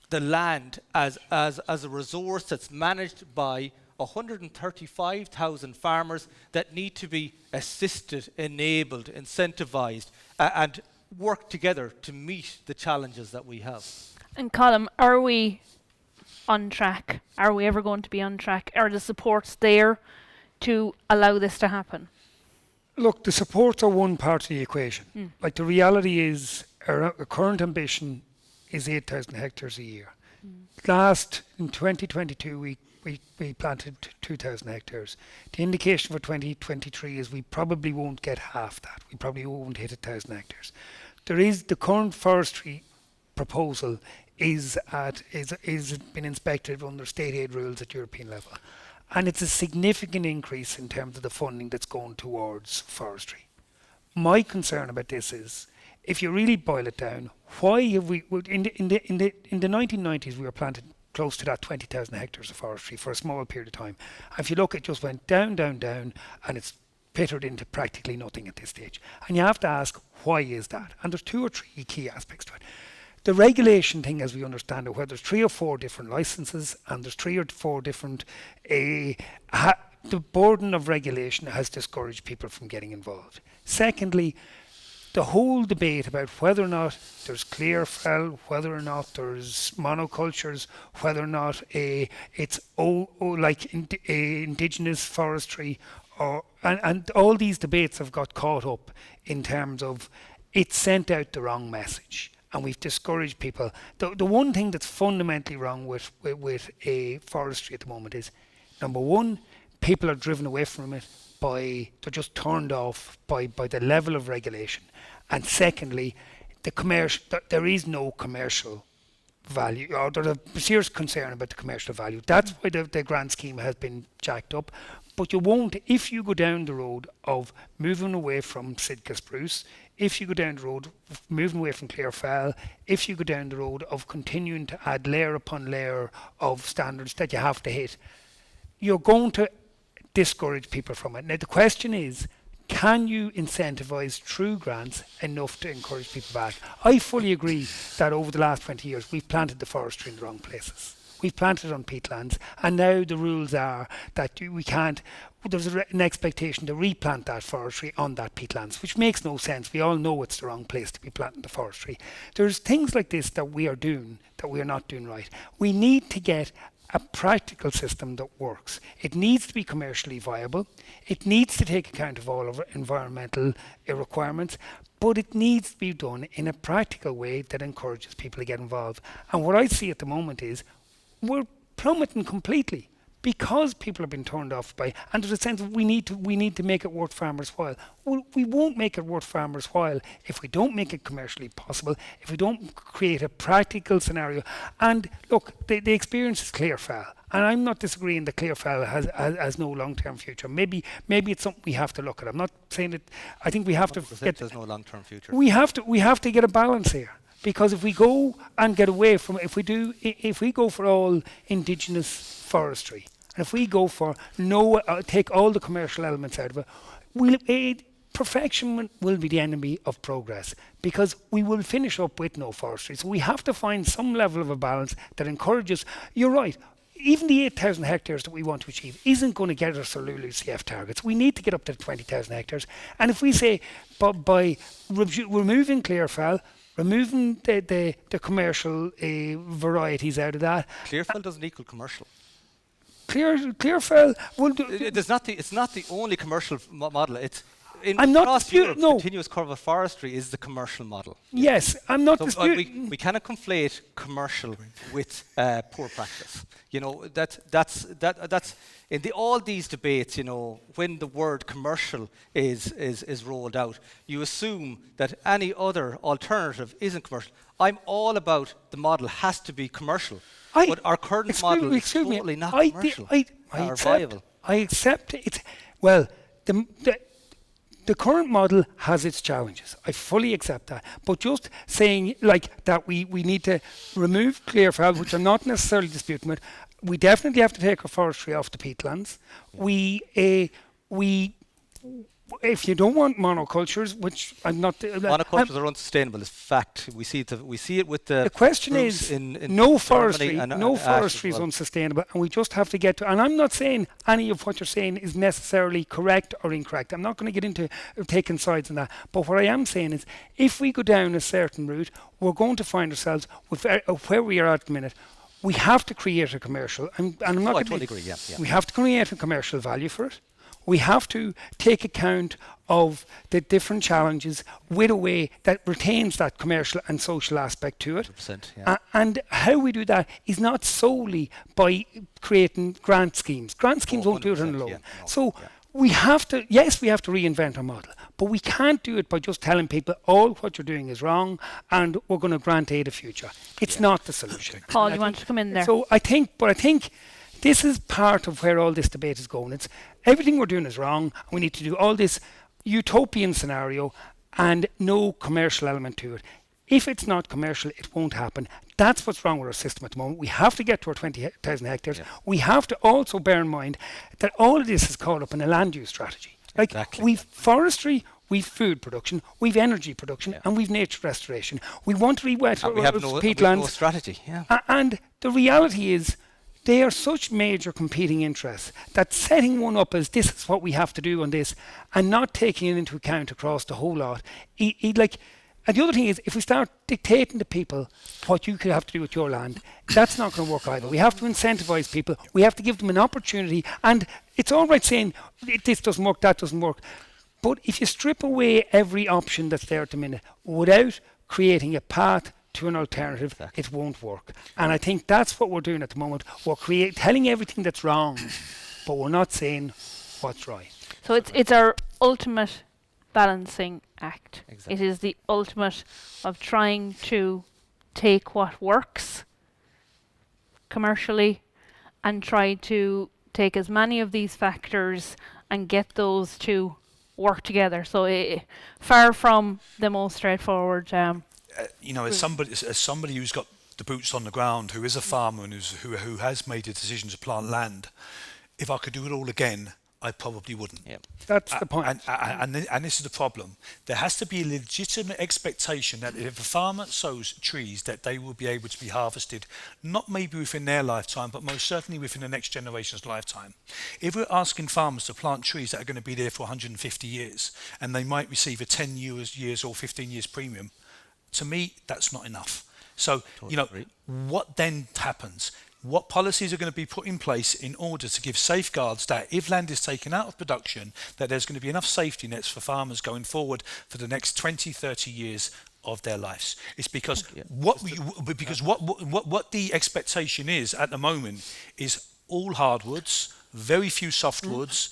the land as a resource that's managed by 135,000 farmers that need to be assisted, enabled, incentivized, and work together to meet the challenges that we have. And Colm, are we on track? Are we ever going to be on track? Are the supports there to allow this to happen? Look, the supports are one part of the equation. Like, the reality is our current ambition is 8,000 hectares a year. In 2022, we planted 2,000 hectares. The indication for 2023 is we probably won't get half that. We probably won't hit 1,000 hectares. The current forestry proposal is been inspected under state aid rules at European level, and it's a significant increase in terms of the funding that's going towards forestry. My concern about this is, if you really boil it down, why have we in the 1990s we were planted close to that 20,000 hectares of forestry for a small period of time. If you look, it just went down, and it's pittered into practically nothing at this stage. And you have to ask, why is that? And there's 2 or 3 key aspects to it. The regulation thing, as we understand it, where there's 3 or 4 different licenses and there's 3 or 4 different, the burden of regulation has discouraged people from getting involved. Secondly, the whole debate about whether or not there's clear fell, whether or not there's monocultures, whether or not it's indigenous forestry, and all these debates have got caught up in terms of it sent out the wrong message, and we've discouraged people. The one thing that's fundamentally wrong with forestry at the moment is, number one, people are driven away from it they're just turned off by the level of regulation. And secondly, there is no commercial value, or there's a serious concern about the commercial value. That's why the grant scheme has been jacked up. But you won't, if you go down the road of moving away from Sitka spruce, if you go down the road of moving away from clear fell, if you go down the road of continuing to add layer upon layer of standards that you have to hit, you're going to discourage people from it. Now the question is, can you incentivise through grants enough to encourage people back? I fully agree that over the last 20 years we've planted the forestry in the wrong places. We've planted on peatlands, and now the rules are that we can't, there's an expectation to replant that forestry on that peatlands, which makes no sense. We all know it's the wrong place to be planting the forestry. There's things like this that we are doing that we are not doing right. We need to get a practical system that works. It needs to be commercially viable. It needs to take account of all of our environmental requirements, but it needs to be done in a practical way that encourages people to get involved. And what I see at the moment is we're plummeting completely because people have been turned off by, and there's a sense of we need to make it worth farmers' while. Well, we won't make it worth farmers' while if we don't make it commercially possible, if we don't create a practical scenario. And look, the experience is clear fell, and I'm not disagreeing that clear fell has no long-term future. Maybe it's something we have to look at. I'm not saying that. I think we have to get. There's no long-term future. We have to get a balance here. Because if we go and get away from, if we go for all indigenous forestry, and if we go for take all the commercial elements out of it, perfection will be the enemy of progress, because we will finish up with no forestry. So we have to find some level of a balance that encourages. You're right. Even the 8,000 hectares that we want to achieve isn't going to get us our LULUCF targets. We need to get up to 20,000 hectares. And if we say by removing clear fell, removing the commercial varieties out of that. Clear fell doesn't equal commercial. clear fell. Well, It's not the only commercial model. It's I'm not across disputing. Europe, No. continuous cover forestry is the commercial model. Yes, I'm not So disputing. we cannot conflate commercial with poor practice. You know, that's in all these debates. You know, when the word commercial is rolled out, you assume that any other alternative isn't commercial. I'm all about the model has to be commercial, but our current model is totally not commercial or viable. I accept it. Well, the current model has its challenges. I fully accept that. But just saying like that we need to remove clear fell, which I'm not necessarily disputing with, we definitely have to take our forestry off the peatlands. If you don't want monocultures, which I'm not... Monocultures are unsustainable, it's fact. We see it with the... The question roofs is, in no Germany forestry, and no Ash as forestry is well. unsustainable, and we just have to get to... And I'm not saying any of what you're saying is necessarily correct or incorrect. I'm not going to get into taking sides on that. But what I am saying is, if we go down a certain route, we're going to find ourselves with where we are at the minute. We have to create a commercial, and I'm not I going totally agree, yeah. We have to create a commercial value for it. We have to take account of the different challenges with a way that retains that commercial and social aspect to it. 100%, yeah. And how we do that is not solely by creating grant schemes. Grant schemes won't do it on 100%, alone. yeah, no, So yeah. we have to reinvent our model, but we can't do it by just telling people all what you're doing is wrong and we're going to grant aid a future. It's not the solution. Paul, And I you want think- to come in there? So I think this is part of where all this debate is going. It's everything we're doing is wrong. We need to do all this utopian scenario and no commercial element to it. If it's not commercial, it won't happen. That's what's wrong with our system at the moment. We have to get to our 20,000 hectares. Yeah. We have to also bear in mind that all of this is caught up in a land use strategy. Like Exactly. we've forestry, we've food production, we've energy production, Yeah. and we've nature restoration. We want to re-wet And we have no peatlands. strategy, yeah. And the reality is, they are such major competing interests that setting one up as this is what we have to do on this and not taking it into account across the whole lot. And the other thing is, if we start dictating to people what you could have to do with your land, that's not going to work either. We have to incentivize people. We have to give them an opportunity. And it's all right saying this doesn't work, that doesn't work. But if you strip away every option that's there at the minute without creating a path to an alternative, Exactly. it won't work. And I think that's what we're doing at the moment. We're telling everything that's wrong, but we're not saying what's right. So it's our ultimate balancing act. Exactly. It is the ultimate of trying to take what works commercially and try to take as many of these factors and get those to work together. So far from the most straightforward. As somebody who's got the boots on the ground, who is a farmer and who has made a decision to plant land, if I could do it all again, I probably wouldn't. Yeah. That's the point. And this is the problem. There has to be a legitimate expectation that if a farmer sows trees, that they will be able to be harvested, not maybe within their lifetime, but most certainly within the next generation's lifetime. If we're asking farmers to plant trees that are going to be there for 150 years, and they might receive a 10 years or 15 years premium, to me, that's not enough. So, Totally agree. what then happens? What policies are going to be put in place in order to give safeguards that if land is taken out of production, that there's going to be enough safety nets for farmers going forward for the next 20, 30 years of their lives? It's because what the expectation is at the moment is all hardwoods, very few softwoods,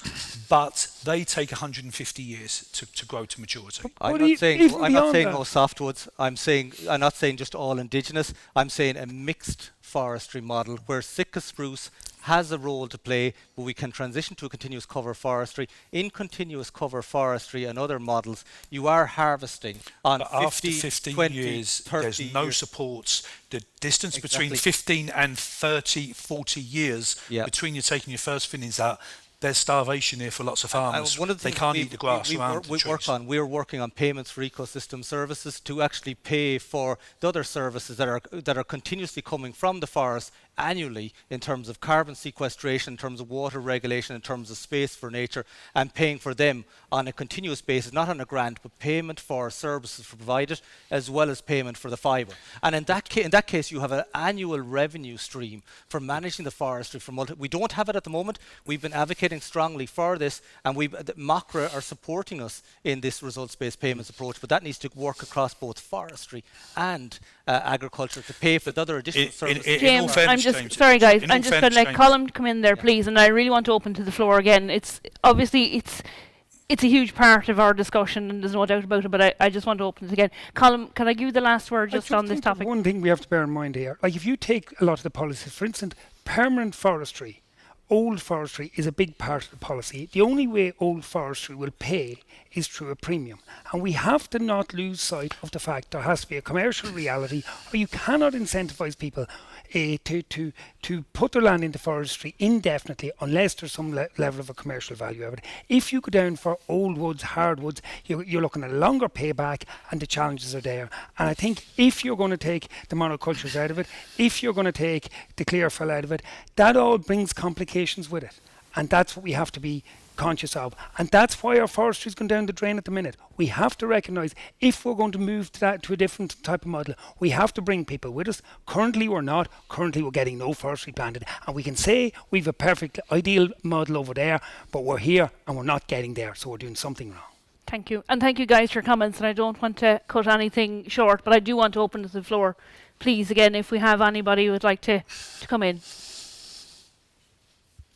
but they take 150 years to grow to maturity. I'm But not saying even no beyond that- softwoods. I'm not saying just all indigenous. I'm saying a mixed forestry model where Sitka spruce has a role to play, but we can transition to a continuous cover forestry. In continuous cover forestry and other models, you are harvesting on But 50, after 15 20, years, 30 there's no years. supports. The distance between Exactly. 15 and 30, 40 years Yeah. between you taking your first thinnings out, there's starvation here for lots of farmers. One of the they things can't eat the grass around the trees. We're working on payments for ecosystem services to actually pay for the other services that are continuously coming from the forest annually in terms of carbon sequestration, in terms of water regulation, in terms of space for nature, and paying for them on a continuous basis, not on a grant, but payment for services provided as well as payment for the fibre. And in that case, you have an annual revenue stream for managing the forestry. We don't have it at the moment. We've been advocating strongly for this, and MACRA are supporting us in this results-based payments approach, but that needs to work across both forestry and agriculture to pay for the other additional services. James, sorry guys, I'm just going to let Colin come in there, please, and I really want to open to the floor again. It's a huge part of our discussion, and there's no doubt about it, but I just want to open it again. Colin, can I give you the last word just on this topic? One thing we have to bear in mind here, like if you take a lot of the policies, for instance, permanent forestry, old forestry is a big part of the policy. The only way old forestry will pay is through a premium. And we have to not lose sight of the fact there has to be a commercial reality, or you cannot incentivize people to put their land into forestry indefinitely unless there's some level of a commercial value of it. If you go down for old woods, hardwoods, you're looking at a longer payback, and the challenges are there. And I think if you're going to take the monocultures out of it, if you're going to take the clearfill out of it, that all brings complications with it. And that's what we have to be conscious of. And that's why our forestry is going down the drain at the minute. We have to recognise if we're going to move to a different type of model, we have to bring people with us. Currently we're not. Currently we're getting no forestry planted. And we can say we've a perfect ideal model over there, but we're here and we're not getting there. So we're doing something wrong. Thank you. And thank you guys for your comments. And I don't want to cut anything short, but I do want to open to the floor. Please, again, if we have anybody who would like to come in.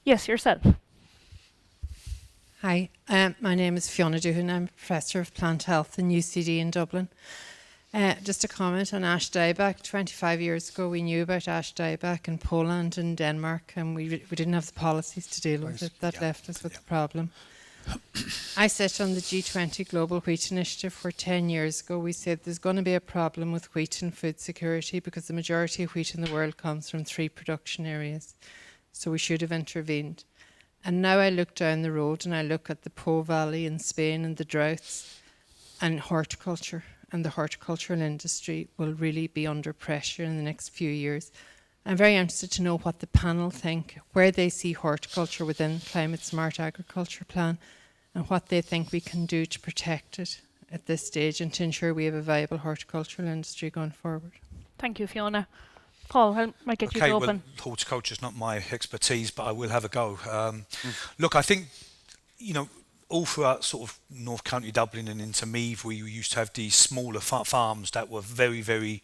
Yes, yourself. Hi, my name is Fiona Doohan. I'm Professor of Plant Health in UCD in Dublin. Just a comment on ash dieback. 25 years ago we knew about ash dieback in Poland and Denmark, and we didn't have the policies to deal with it. That left us with the problem. I sit on the G20 Global Wheat Initiative, where 10 years ago we said there's going to be a problem with wheat and food security because the majority of wheat in the world comes from 3 production areas. So we should have intervened. And now I look down the road and I look at the Po Valley in Spain and the droughts and horticulture, and the horticultural industry will really be under pressure in the next few years. I'm very interested to know what the panel think, where they see horticulture within Climate Smart Agriculture Plan, and what they think we can do to protect it at this stage and to ensure we have a viable horticultural industry going forward. Thank you, Fiona. Paul, I might get you to open. Well, horticulture is not my expertise, but I will have a go. Look, I think, all throughout sort of North County Dublin and into Meath, we used to have these smaller farms that were very, very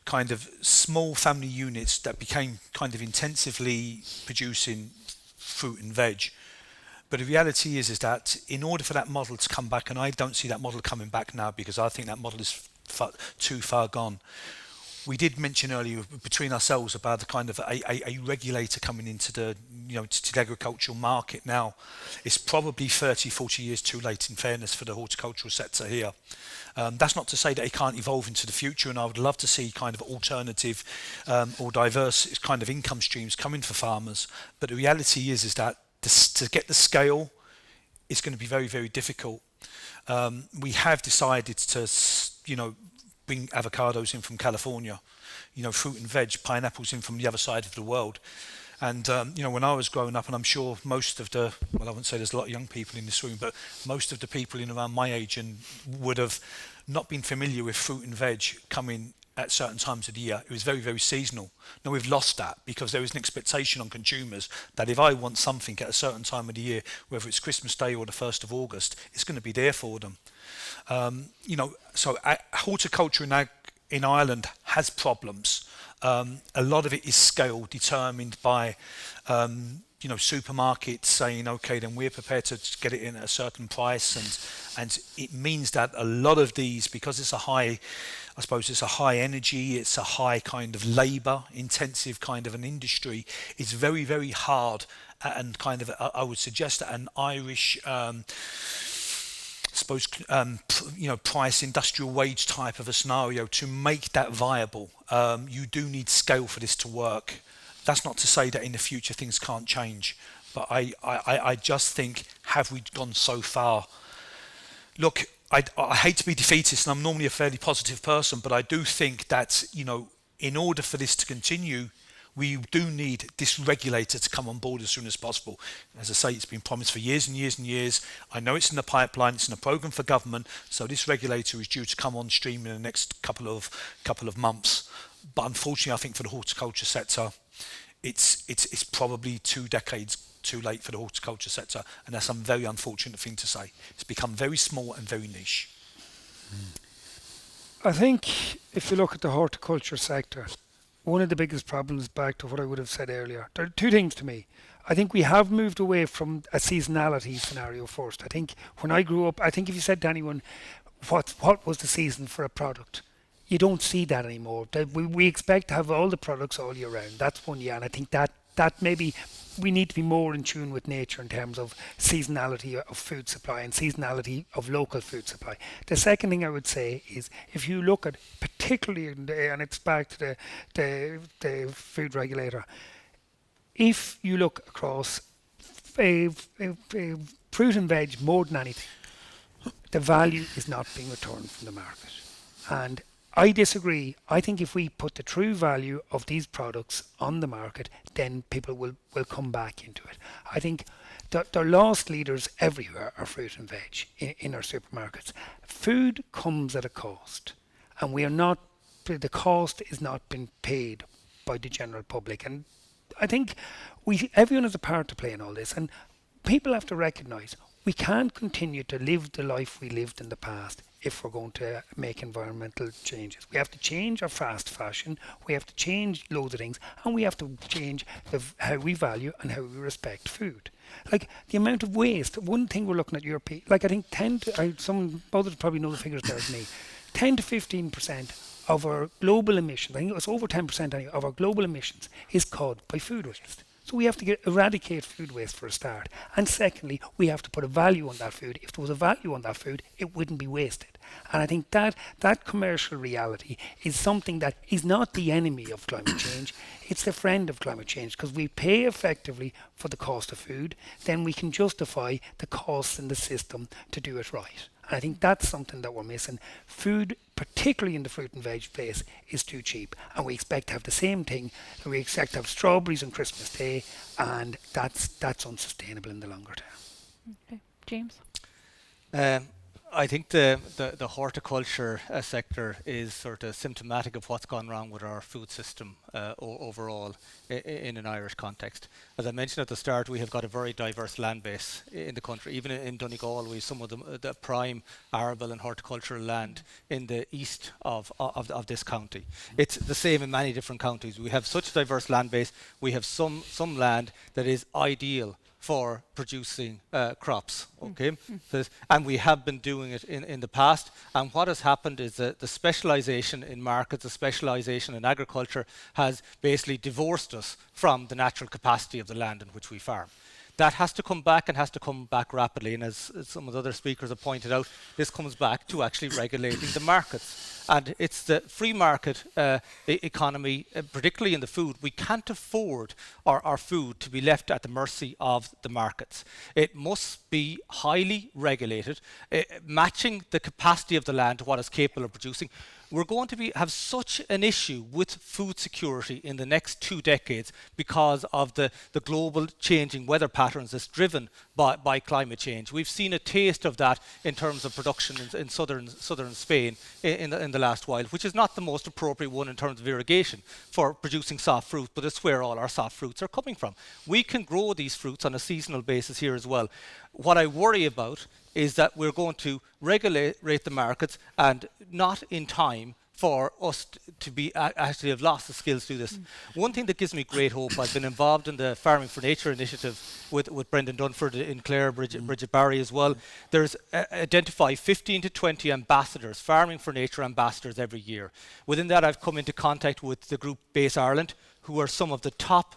kind of small family units that became kind of intensively producing fruit and veg. But the reality is that in order for that model to come back, and I don't see that model coming back now because I think that model is too far gone. We did mention earlier between ourselves about the kind of a regulator coming into the to the agricultural market now. It's probably 30, 40 years too late, in fairness, for the horticultural sector here. That's not to say that it can't evolve into the future, and I would love to see kind of alternative or diverse kind of income streams coming for farmers. But the reality is that to get the scale, it's going to be very, very difficult. We have decided to, bring avocados in from California, fruit and veg, pineapples in from the other side of the world. And, when I was growing up, and I'm sure most of I wouldn't say there's a lot of young people in this room, but most of the people in around my age and would have not been familiar with fruit and veg coming at certain times of the year. It was very, very seasonal. Now we've lost that because there is an expectation on consumers that if I want something at a certain time of the year, whether it's Christmas Day or the 1st of August, it's going to be there for them. So horticulture in Ireland has problems. A lot of it is scale determined by, supermarkets saying, okay, then we're prepared to get it in at a certain price, and it means that a lot of these, because it's a high energy, it's a high kind of labour intensive kind of an industry. It's very, very hard, and kind of I would suggest that an Irish price industrial wage type of a scenario to make that viable. You do need scale for this to work. That's not to say that in the future things can't change, But I just think, have we gone so far? Look, I hate to be defeatist, and I'm normally a fairly positive person, but I do think that, in order for this to continue, we do need this regulator to come on board as soon as possible. As I say, it's been promised for years and years and years. I know it's in the pipeline, it's in a programme for government, so this regulator is due to come on stream in the next couple of months. But unfortunately, I think for the horticulture sector, it's probably 2 decades too late for the horticulture sector, and that's a very unfortunate thing to say. It's become very small and very niche. I think if you look at the horticulture sector, one of the biggest problems, back to what I would have said earlier, there are 2 things to me. I think we have moved away from a seasonality scenario first. I think when I grew up, I think if you said to anyone, what was the season for a product? You don't see that anymore. We expect to have all the products all year round. That's one year, and I think that maybe we need to be more in tune with nature in terms of seasonality of food supply and seasonality of local food supply. The second thing I would say is, if you look at, particularly, and it's back to the food regulator, if you look across fruit and veg more than anything, the value is not being returned from the market. And I disagree. I think if we put the true value of these products on the market, then people will come back into it. I think the lost leaders everywhere are fruit and veg in our supermarkets. Food comes at a cost, and the cost is not being paid by the general public. And I think everyone has a part to play in all this, and people have to recognise we can't continue to live the life we lived in the past if we're going to make environmental changes. We have to change our fast fashion, we have to change loads of things, and we have to change how we value and how we respect food. Like the amount of waste, one thing we're looking at European, like I think some others probably know the figures better than me, 10 to 15% of our global emissions, I think it's over 10% anyway, of our global emissions is caused by food waste. So we have to eradicate food waste for a start. And secondly, we have to put a value on that food. If there was a value on that food, it wouldn't be wasted. And I think that commercial reality is something that is not the enemy of climate change, it's the friend of climate change, because we pay effectively for the cost of food, then we can justify the costs in the system to do it right. And I think that's something that we're missing. Food, particularly in the fruit and veg space, is too cheap. And we expect to have the same thing. We expect to have strawberries on Christmas Day, and that's unsustainable in the longer term. Okay, James? I think the horticulture sector is sort of symptomatic of what's gone wrong with our food system overall in an Irish context. As I mentioned at the start, we have got a very diverse land base in the country. Even in Donegal, we have some of the prime arable and horticultural land in the east of this county. It's the same in many different counties. We have such a diverse land base. We have some land that is ideal for producing crops, okay? And we have been doing it in the past. And what has happened is that the specialisation in markets, the specialisation in agriculture has basically divorced us from the natural capacity of the land in which we farm. That has to come back, and has to come back rapidly. And as some of the other speakers have pointed out, this comes back to actually regulating the markets. And it's the free market economy, particularly in the food. We can't afford our food to be left at the mercy of the markets. It must be highly regulated, matching the capacity of the land to what it's capable of producing. We're going to have such an issue with food security in the next 2 decades because of the global changing weather patterns that's driven by climate change. We've seen a taste of that in terms of production in southern Spain in the last while, which is not the most appropriate one in terms of irrigation for producing soft fruit, but it's where all our soft fruits are coming from. We can grow these fruits on a seasonal basis here as well. What I worry about is that we're going to regulate the markets, and not in time for us to be actually have lost the skills to do this. One thing that gives me great hope, I've been involved in the Farming for Nature initiative with Brendan Dunford in Clare, Bridget Barry as well. There's identified 15 to 20 ambassadors, Farming for Nature ambassadors every year. Within that, I've come into contact with the group Base Ireland, who are some of the top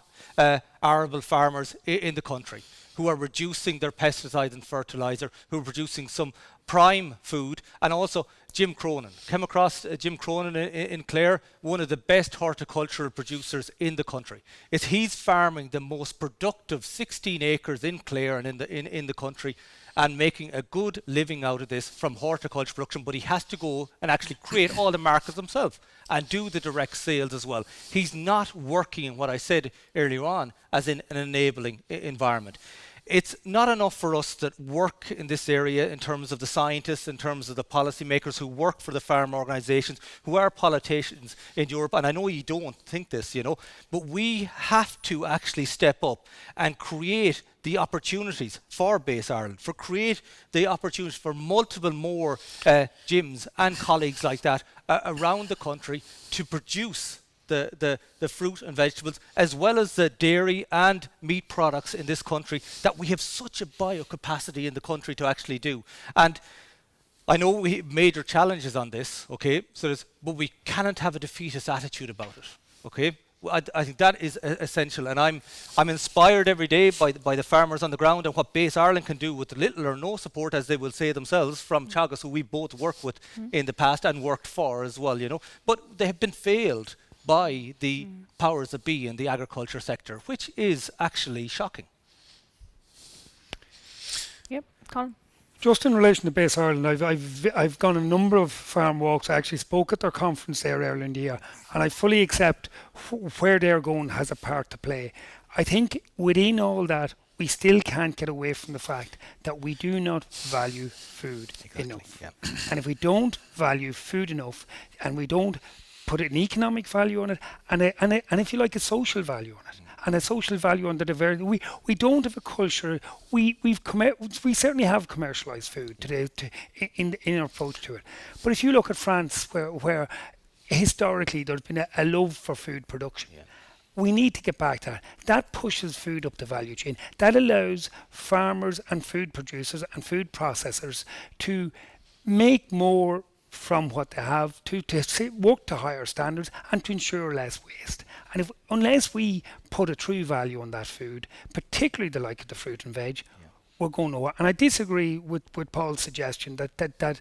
arable farmers in the country. who are reducing their pesticides and fertilizer, who are producing some prime food, and also Jim Cronin. Came across Jim Cronin in Clare, one of the best horticultural producers in the country. He's farming the most productive 16 acres in Clare and in the country, and making a good living out of this from horticulture production, but he has to go and actually create all the markets himself and do the direct sales as well. He's not working in what I said earlier on as in an enabling environment. It's not enough for us that work in this area in terms of the scientists, in terms of the policymakers who work for the farm organisations, who are politicians in Europe, and I know you don't think this, but we have to actually step up and create the opportunities for Base Ireland, create the opportunities for multiple more gyms and colleagues like that around the country to produce the fruit and vegetables, as well as the dairy and meat products in this country that we have such a biocapacity in the country to actually do. And I know we have major challenges on this, okay, but we cannot have a defeatist attitude about it, okay? I think that is essential, and I'm inspired every day by the farmers on the ground and what Base Ireland can do with little or no support, as they will say themselves, from Teagasc, who we both worked with in the past and worked for as well, But they have been failed by the powers that be in the agriculture sector, which is actually shocking. Yep, Colin. Just in relation to Base Ireland, I've gone a number of farm walks. I actually spoke at their conference there earlier in the year, and I fully accept where they're going has a part to play. I think within all that, we still can't get away from the fact that we do not value food enough. Yeah. And if we don't value food enough, and we don't put an economic value on it, and if you like, a social value on it, and a social value on the diversity. We don't have a culture. We certainly have commercialised food today in our approach to it. But if you look at France, where historically there's been a love for food production, we need to get back to that. That pushes food up the value chain. That allows farmers and food producers and food processors to make more from what they have, to work to higher standards and to ensure less waste. And unless we put a true value on that food, particularly the like of the fruit and veg, we're going nowhere. And I disagree with Paul's suggestion that the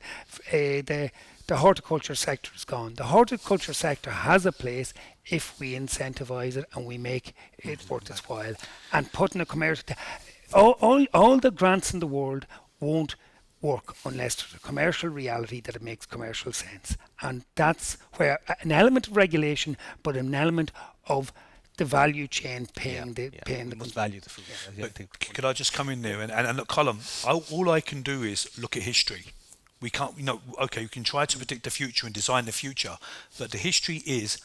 horticulture sector is gone. The horticulture sector has a place if we incentivise it and we make it worth its while. And putting a commercial... All the grants in the world won't work unless there's a commercial reality that it makes commercial sense. And that's where an element of regulation, but an element of the value chain paying the must value the food. But could I just come in there and look, Colin, all I can do is look at history. We can't, okay, we can try to predict the future and design the future, but the history is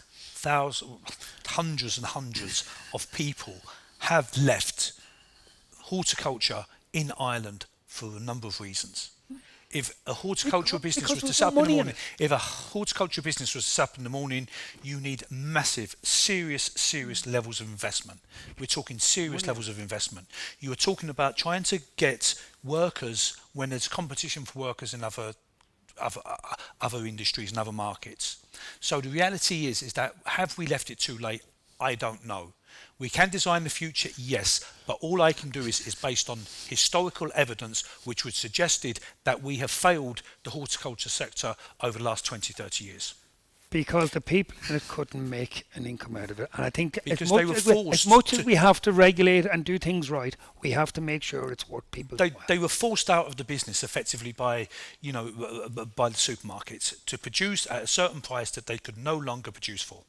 hundreds and hundreds of people have left horticulture in Ireland for a number of reasons. If a horticultural business was to set up in the morning, you need massive, serious levels of investment. We're talking serious levels of investment. You are talking about trying to get workers when there's competition for workers in other industries and other markets. So the reality is that have we left it too late? I don't know. We can design the future, yes, but all I can do is based on historical evidence which would suggested that we have failed the horticulture sector over the last 20, 30 years. Because the people in it couldn't make an income out of it. And I think because as much as we have to regulate and do things right, we have to make sure it's worth people's while. They were forced out of the business effectively by the supermarkets to produce at a certain price that they could no longer produce for.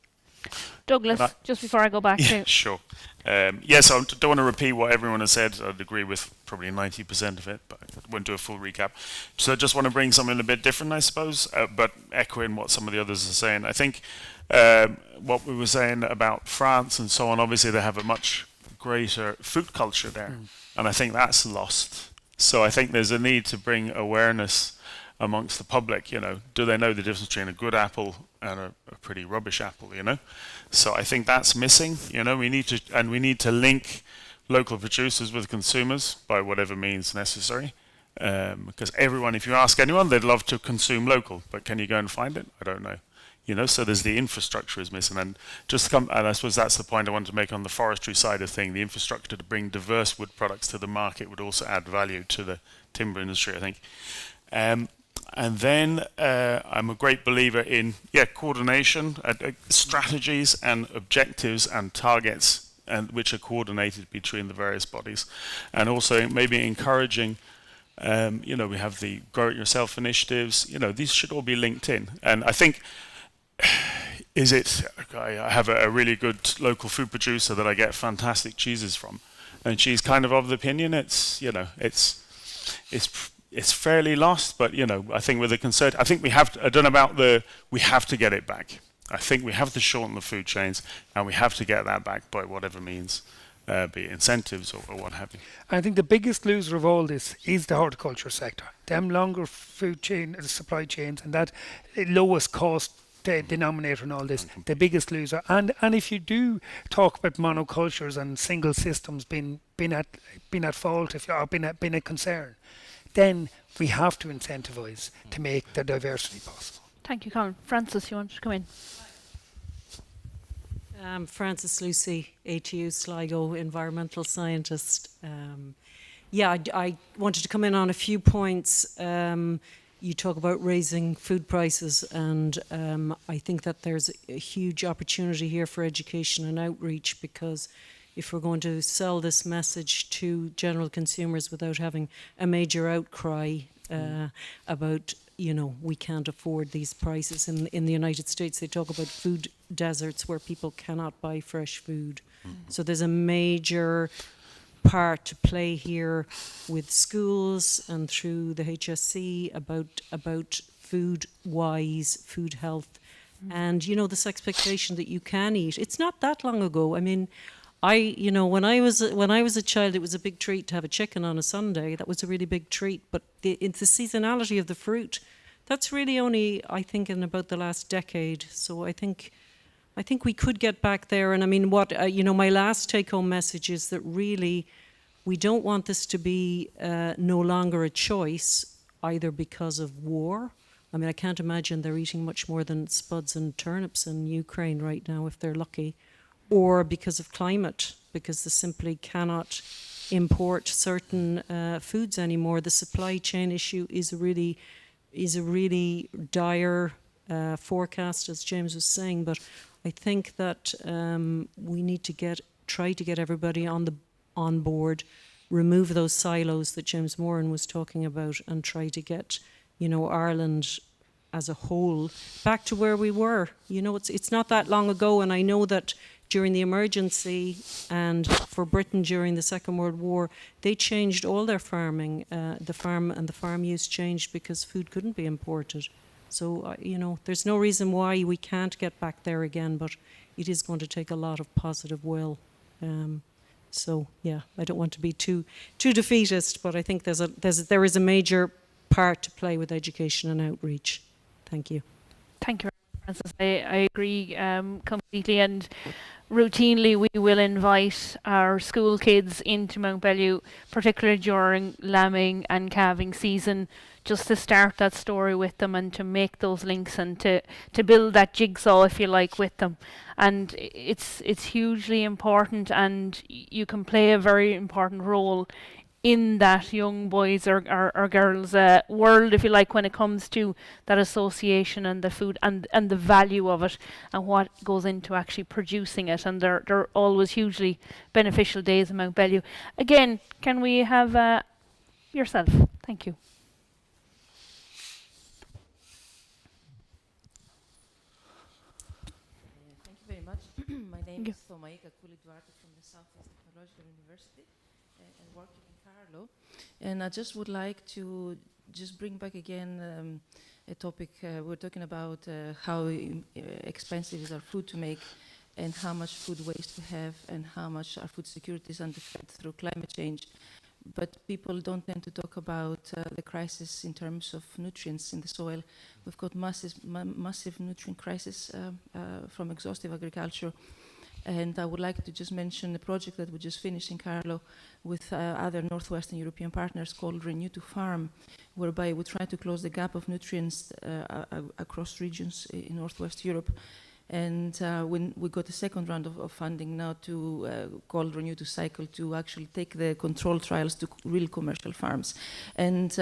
Douglas, just before I go back to... Sure. Yes, I don't want to repeat what everyone has said. I'd agree with probably 90% of it, but I won't do a full recap. So I just want to bring something a bit different, I suppose, but echoing what some of the others are saying. I think what we were saying about France and so on, obviously they have a much greater food culture there, and I think that's lost. So I think there's a need to bring awareness amongst the public, do they know the difference between a good apple and a pretty rubbish apple, So I think that's missing, we need to link local producers with consumers by whatever means necessary. Because if you ask anyone, they'd love to consume local, but can you go and find it? I don't know. So there's the infrastructure is missing, and and I suppose that's the point I wanted to make on the forestry side of thing. The infrastructure to bring diverse wood products to the market would also add value to the timber industry, I think. And then I'm a great believer in coordination, strategies and objectives and targets, and which are coordinated between the various bodies, and also maybe encouraging. We have the Grow It Yourself initiatives. These should all be linked in, and I think. I have a really good local food producer that I get fantastic cheeses from, and she's kind of the opinion it's fairly lost, but I think with the concern, I think we have to get it back. I think we have to shorten the food chains, and we have to get that back by whatever means, be it incentives or what have you. I think the biggest loser of all this is the horticulture sector. Them longer food chain, supply chains, and that lowest cost denominator in all this, the biggest loser. And if you do talk about monocultures and single systems being at fault, or been a concern, then we have to incentivise to make the diversity possible. Thank you, Colin. Francis, you want to come in? Francis Lucy, ATU Sligo, environmental scientist. I wanted to come in on a few points. You talk about raising food prices, and I think that there's a huge opportunity here for education and outreach, because if we're going to sell this message to general consumers without having a major outcry about, we can't afford these prices. In the United States, they talk about food deserts where people cannot buy fresh food. So there's a major part to play here with schools and through the HSC about food-wise, food health, and this expectation that you can eat. It's not that long ago. I mean, when I was a child, it was a big treat to have a chicken on a Sunday. That was a really big treat. But it's the seasonality of the fruit. That's really only, I think, in about the last decade. So I think we could get back there. And I mean, my last take-home message is that really we don't want this to be no longer a choice, either because of war. I mean, I can't imagine they're eating much more than spuds and turnips in Ukraine right now, if they're lucky, or because of climate, because they simply cannot import certain foods anymore. The supply chain issue is a really dire forecast, as James was saying, but I think that we need to try to get everybody on board, remove those silos that James Moran was talking about, and try to get, Ireland as a whole back to where we were. It's not that long ago, and I know that during the emergency and for Britain during the Second World War, they changed all their farming. The farm use changed because food couldn't be imported. So, there's no reason why we can't get back there again, but it is going to take a lot of positive will. I don't want to be too defeatist, but I think there is a major part to play with education and outreach. Thank you. Thank you, Francis. I agree completely, and routinely we will invite our school kids into Mountbellew, particularly during lambing and calving season, just to start that story with them and to make those links and to build that jigsaw, if you like, with them. And it's hugely important, and you can play a very important role in that young boys or girls' world, if you like, when it comes to that association and the food and the value of it and what goes into actually producing it. And they're always hugely beneficial days in Mountbellew. Again, can we have yourself? Thank you. Thank you very much. My name is Thomaika Kuli-Duarte from the Southwest Technological University and working in Carlo. And I just would like to just bring back again a topic. We're talking about how expensive is our food to make and how much food waste we have and how much our food security is under threat through climate change. But people don't tend to talk about the crisis in terms of nutrients in the soil. We've got massive nutrient crisis from exhaustive agriculture. And I would like to just mention a project that we just finished in Carlo with other Northwestern European partners called Renew to Farm, whereby we try to close the gap of nutrients across regions in Northwest Europe. And when we got a second round of funding now to called Renew to Cycle to actually take the control trials to real commercial farms. And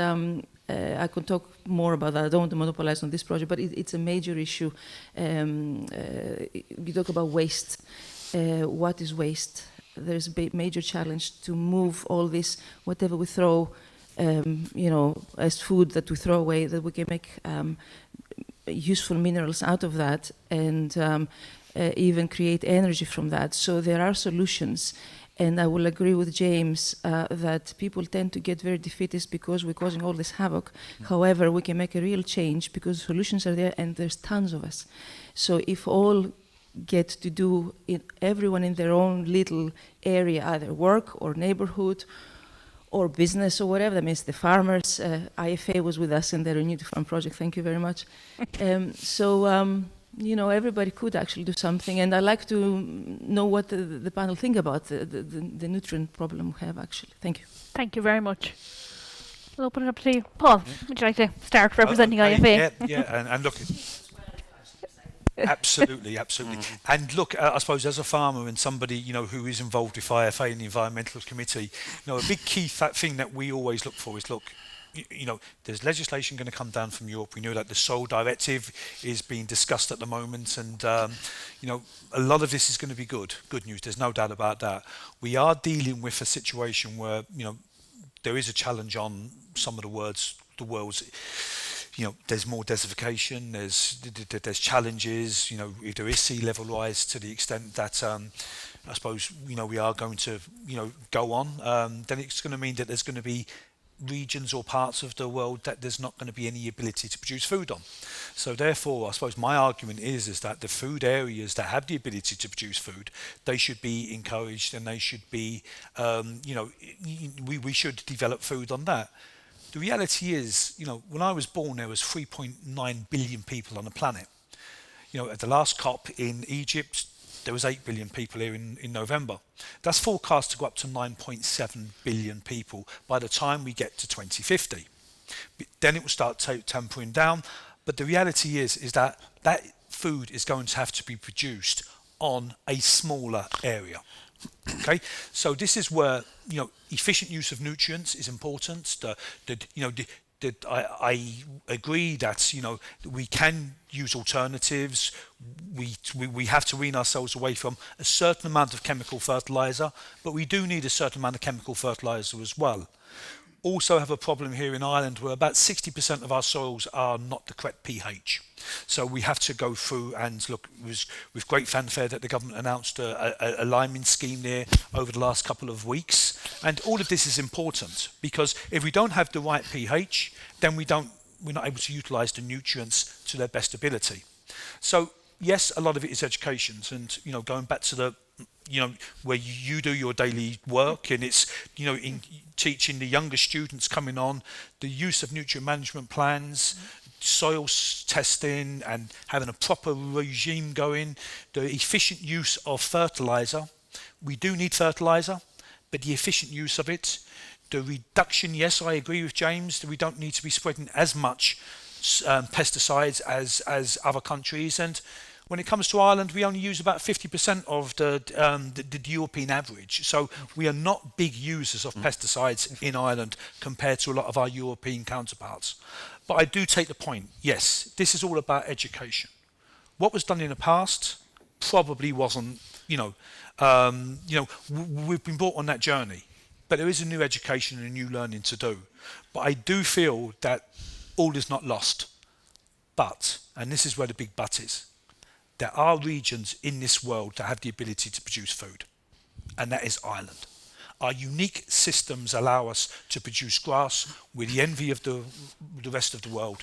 I could talk more about that. I don't want to monopolize on this project, but it's a major issue. You talk about waste. What is waste? There's a major challenge to move all this, whatever we throw, as food that we throw away, that we can make useful minerals out of that and even create energy from that. So there are solutions. And I will agree with James that people tend to get very defeatist because we're causing all this havoc. However, we can make a real change because solutions are there and there's tons of us. So if all get to do it, everyone in their own little area, either work or neighborhood or business or whatever, that means the farmers, IFA was with us in the Renew to Farm project, thank you very much. Everybody could actually do something, and I'd like to know what the panel think about the nutrient problem we have actually. Thank you. Thank you very much. I'll open it up to you. Paul, would you like to start representing IFA? Yeah, and look, absolutely. And look, I suppose as a farmer and somebody, who is involved with IFA and the environmental committee, a big key thing that we always look for is, there's legislation going to come down from Europe. We know that the soil directive is being discussed at the moment, and a lot of this is going to be good news. There's no doubt about that. We are dealing with a situation where there is a challenge on some of the world's. There's more desertification. There's challenges. If there is sea level rise to the extent that I suppose we are going to go on, then it's going to mean that there's going to be regions or parts of the world that there's not going to be any ability to produce food on. So therefore, I suppose my argument is that the food areas that have the ability to produce food, they should be encouraged, and they should be, we should develop food on that. The reality is, when I was born, there was 3.9 billion people on the planet. At the last COP in Egypt, there was 8 billion people here in November. That's forecast to go up to 9.7 billion people by the time we get to 2050. Then it will start tempering down. But the reality is that food is going to have to be produced on a smaller area. Okay, so this is where efficient use of nutrients is important. I agree that we can use alternatives. We have to wean ourselves away from a certain amount of chemical fertilizer, but we do need a certain amount of chemical fertilizer as well. Also have a problem here in Ireland where about 60% of our soils are not the correct pH. So we have to go through and look. It was with great fanfare that the government announced a liming scheme there over the last couple of weeks. And all of this is important because if we don't have the right pH, then we're not able to utilise the nutrients to their best ability. So yes, a lot of it is education, and going back to the where you do your daily work, and it's in teaching the younger students coming on the use of nutrient management plans, soil testing, and having a proper regime going, the efficient use of fertilizer. We do need fertilizer, but the efficient use of it, the reduction, yes, I agree with James, that we don't need to be spreading as much pesticides as other countries. And when it comes to Ireland, we only use about 50% of the European average. So we are not big users of pesticides in Ireland compared to a lot of our European counterparts. But I do take the point, yes, this is all about education. What was done in the past probably wasn't, we've been brought on that journey. But there is a new education and a new learning to do. But I do feel that all is not lost. But, and this is where the big but is, there are regions in this world that have the ability to produce food, and that is Ireland. Our unique systems allow us to produce grass. We're the envy of the rest of the world.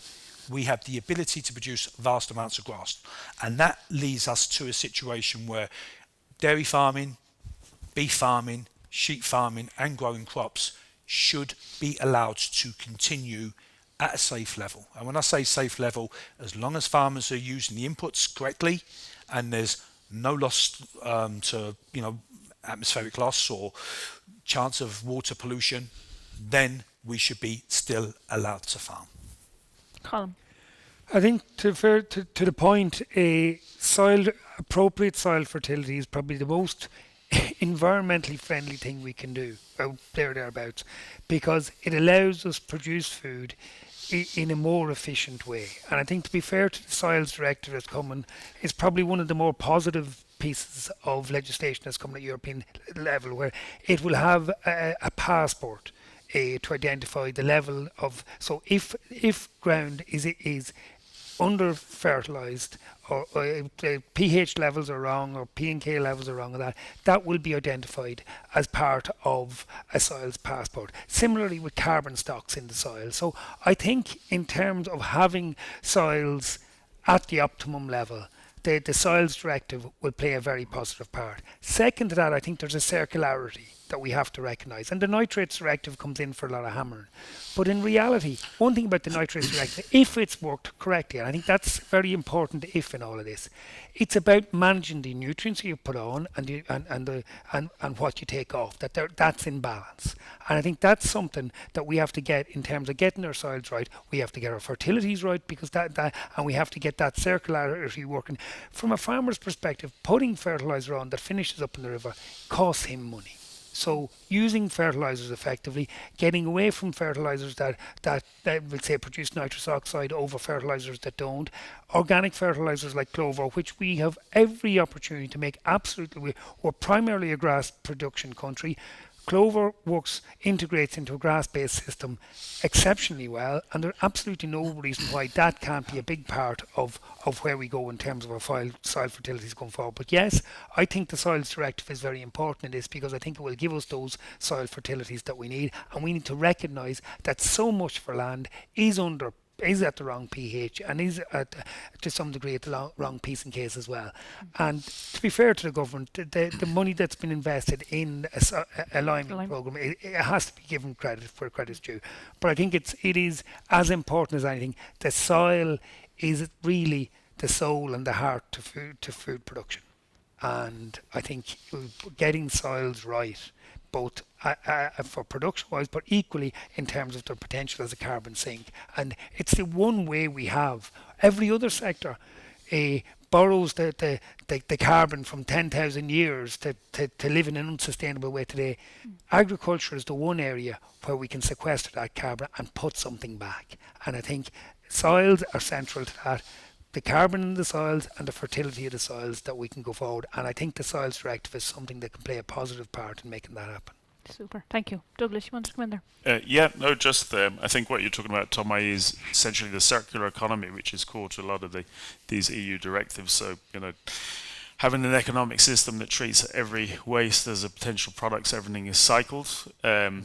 We have the ability to produce vast amounts of grass, and that leads us to a situation where dairy farming, beef farming, sheep farming and growing crops should be allowed to continue at a safe level. And when I say safe level, as long as farmers are using the inputs correctly and there's no loss to atmospheric loss or chance of water pollution, then we should be still allowed to farm. Colin. I think to the point, appropriate soil fertility is probably the most environmentally friendly thing we can do out thereabouts, because it allows us to produce food in a more efficient way. And I think, to be fair to the Soils Directive that's coming, it's probably one of the more positive pieces of legislation that's coming at European level, where it will have a passport to identify the level of, so if ground is under fertilized, or pH levels are wrong, or P and K levels are wrong, that will be identified as part of a soil's passport. Similarly with carbon stocks in the soil. So I think, in terms of having soils at the optimum level, the Soils Directive will play a very positive part. Second to that, I think there's a circularity that we have to recognise, and the Nitrates Directive comes in for a lot of hammering. But in reality, one thing about the Nitrates Directive, if it's worked correctly, and I think that's very important if in all of this, it's about managing the nutrients you put on and what you take off, that's in balance. And I think that's something that we have to get in terms of getting our soils right. We have to get our fertilities right, because and we have to get that circularity working. From a farmer's perspective, putting fertiliser on that finishes up in the river costs him money. So using fertilisers effectively, getting away from fertilisers that we'll say produce nitrous oxide over fertilisers that don't. Organic fertilisers like clover, which we have every opportunity to make absolutely. We're primarily a grass production country. Clover integrates into a grass-based system exceptionally well, and there's absolutely no reason why that can't be a big part of where we go in terms of our soil fertilities going forward. But yes, I think the Soils Directive is very important in this, because I think it will give us those soil fertilities that we need, and we need to recognise that so much for land is at the wrong pH, and is to some degree at the wrong P's and K's as well. And to be fair to the government, the money that's been invested in a liming programme, it has to be given credit where credit's due. But I think it is as important as anything. The soil is really the soul and the heart to food production. And I think getting soils right, both for production-wise, but equally in terms of their potential as a carbon sink. And it's the one way we have. Every other sector borrows the carbon from 10,000 years to live in an unsustainable way today. Agriculture is the one area where we can sequester that carbon and put something back. And I think soils are central to that. The carbon in the soils and the fertility of the soils, that we can go forward. And I think the Soils Directive is something that can play a positive part in making that happen. Super, thank you. Douglas, you want to come in there? I think what you're talking about, Tom, is essentially the circular economy, which is core to a lot of these EU directives. So, having an economic system that treats every waste as a potential product, so everything is cycled. I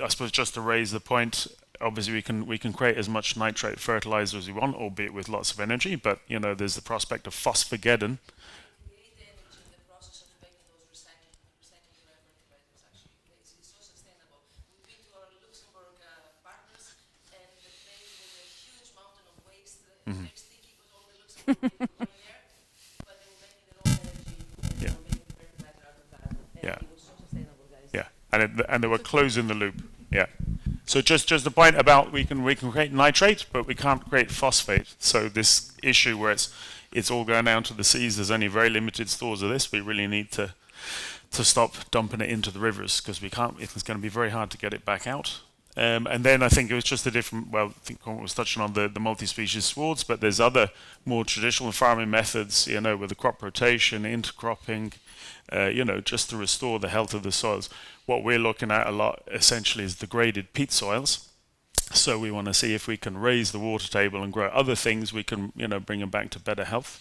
suppose just to raise the point, obviously we can create as much nitrate fertilizer as we want, albeit with lots of energy, but there's the prospect of phosphageddon. And they were closing the loop. Yeah. So just the point about we can create nitrate, but we can't create phosphate. So this issue where it's all going down to the seas, there's only very limited stores of this. We really need to stop dumping it into the rivers, because we can't. It's going to be very hard to get it back out. And then I think it was just a different. Well, I think Cormac was touching on the multi-species swards, but there's other more traditional farming methods. With the crop rotation, intercropping. Just to restore the health of the soils. What we're looking at a lot essentially is degraded peat soils. So we want to see if we can raise the water table and grow other things. We can bring them back to better health.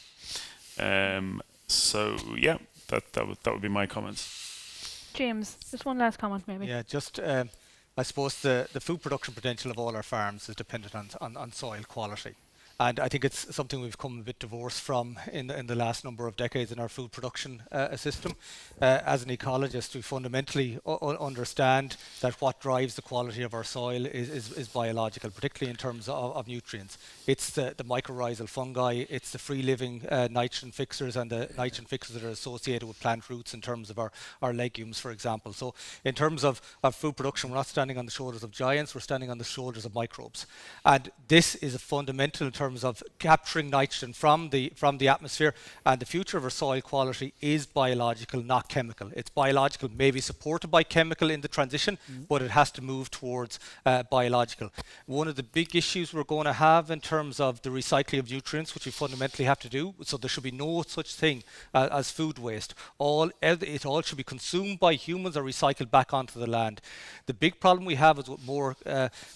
So yeah, that would be my comments. James, just one last comment maybe. Yeah, just I suppose the food production potential of all our farms is dependent on soil quality. And I think it's something we've come a bit divorced from in the last number of decades in our food production system. As an ecologist, we fundamentally understand that what drives the quality of our soil is biological, particularly in terms of nutrients. It's the mycorrhizal fungi, it's the free-living nitrogen fixers and the nitrogen fixers that are associated with plant roots in terms of our legumes, for example. So in terms of food production, we're not standing on the shoulders of giants, we're standing on the shoulders of microbes. And this is a fundamental in terms of capturing nitrogen from the atmosphere, and the future of our soil quality is biological, not chemical. It's biological, maybe supported by chemical in the transition, but it has to move towards biological. One of the big issues we're going to have in terms of the recycling of nutrients, which we fundamentally have to do, so there should be no such thing as food waste. It all should be consumed by humans or recycled back onto the land. The big problem we have is with more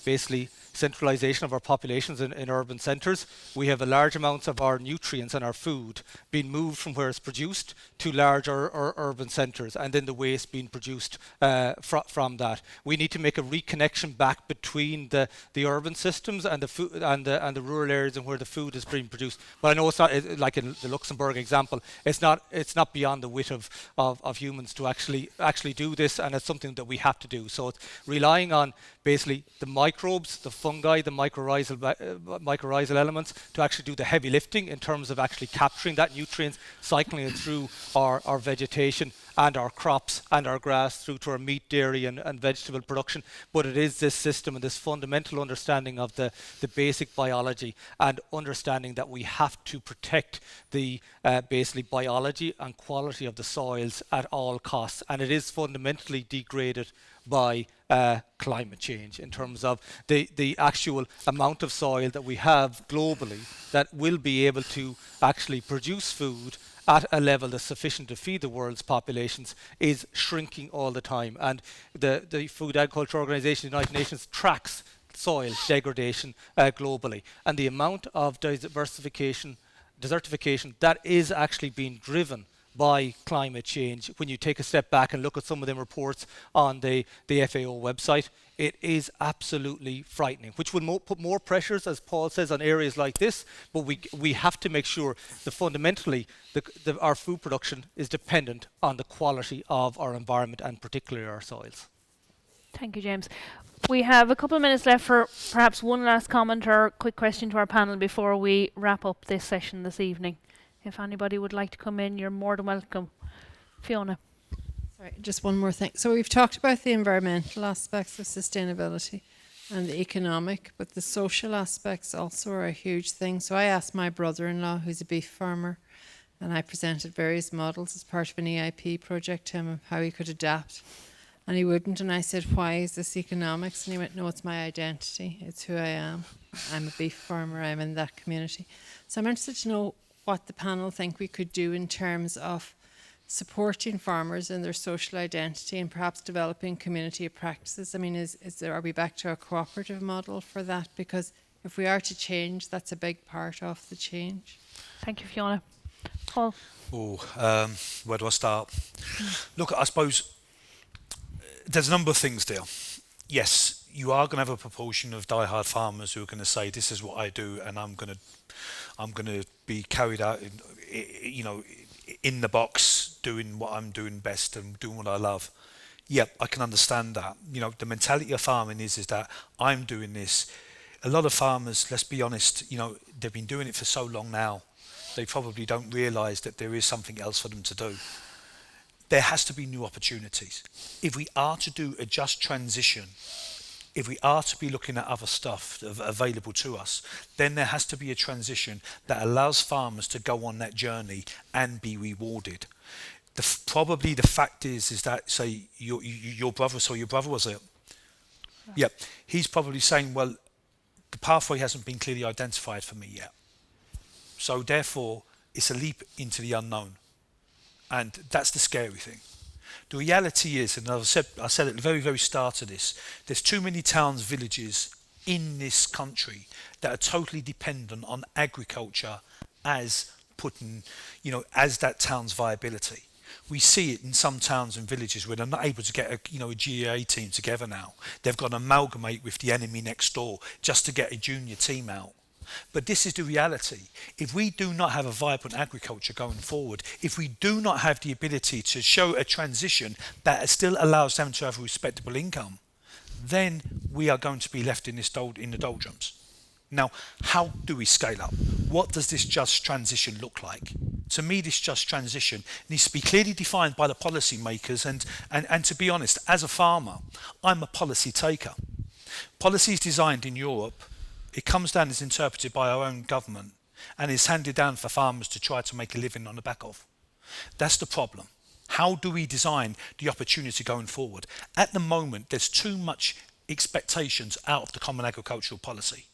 basically centralization of our populations in urban centres. We have a large amounts of our nutrients and our food being moved from where it's produced to larger urban centres, and then the waste being produced from that. We need to make a reconnection back between the urban systems and the food and the rural areas and where the food is being produced. But I know it's not like in the Luxembourg example. It's not beyond the wit of humans to actually do this, and it's something that we have to do. So it's relying on basically the microbes, the fungi, the mycorrhizal elements to actually do the heavy lifting in terms of actually capturing that nutrients, cycling it through our vegetation and our crops and our grass through to our meat, dairy and vegetable production. But it is this system and this fundamental understanding of the basic biology and understanding that we have to protect the basically biology and quality of the soils at all costs. And it is fundamentally degraded by climate change in terms of the actual amount of soil that we have globally that will be able to actually produce food at a level that's sufficient to feed the world's populations is shrinking all the time. And the Food Agriculture Organization, the United Nations, tracks soil degradation globally. And the amount of desertification that is actually being driven by climate change, when you take a step back and look at some of them reports on the FAO website, it is absolutely frightening, which will put more pressures, as Paul says, on areas like this. But we have to make sure that fundamentally our food production is dependent on the quality of our environment and particularly our soils. Thank you, James. We have a couple of minutes left for perhaps one last comment or quick question to our panel before we wrap up this session this evening. If anybody would like to come in, you're more than welcome. Fiona. Sorry, just one more thing. So we've talked about the environmental aspects of sustainability and the economic, but the social aspects also are a huge thing. So I asked my brother-in-law, who's a beef farmer, and I presented various models as part of an EIP project to him of how he could adapt. And he wouldn't, and I said, why is this economics? And he went, no, it's my identity. It's who I am. I'm a beef farmer. I'm in that community. So I'm interested to know what the panel think we could do in terms of supporting farmers in their social identity and perhaps developing community practices. I mean, are we back to a cooperative model for that? Because if we are to change, that's a big part of the change. Thank you, Fiona. Paul. Where do I start? Look, I suppose there's a number of things there. Yes, you are going to have a proportion of die-hard farmers who are going to say, this is what I do, and I'm going to be carried out in the box doing what I'm doing best and doing what I love. Yep, I can understand that. The mentality of farming is that I'm doing this. A lot of farmers, let's be honest, they've been doing it for so long now, they probably don't realise that there is something else for them to do. There has to be new opportunities. If we are to do a just transition, if we are to be looking at other stuff available to us, then there has to be a transition that allows farmers to go on that journey and be rewarded. Probably the fact is that, say, your brother was it? Yep. He's probably saying, well, the pathway hasn't been clearly identified for me yet. So therefore, it's a leap into the unknown. And that's the scary thing. The reality is, and I said at the very, very start of this, there's too many towns, villages in this country that are totally dependent on agriculture as as that town's viability. We see it in some towns and villages where they're not able to get a GAA team together now. They've got to amalgamate with the enemy next door just to get a junior team out. But this is the reality. If we do not have a vibrant agriculture going forward, if we do not have the ability to show a transition that still allows them to have a respectable income, then we are going to be left in the doldrums. Now, how do we scale up? What does this just transition look like? To me, this just transition needs to be clearly defined by the policy makers, and to be honest, as a farmer, I'm a policy taker. Policy is designed in Europe, it comes down, is interpreted by our own government, and is handed down for farmers to try to make a living on the back of. That's the problem. How do we design the opportunity going forward? At the moment, there's too much expectations out of the Common Agricultural Policy.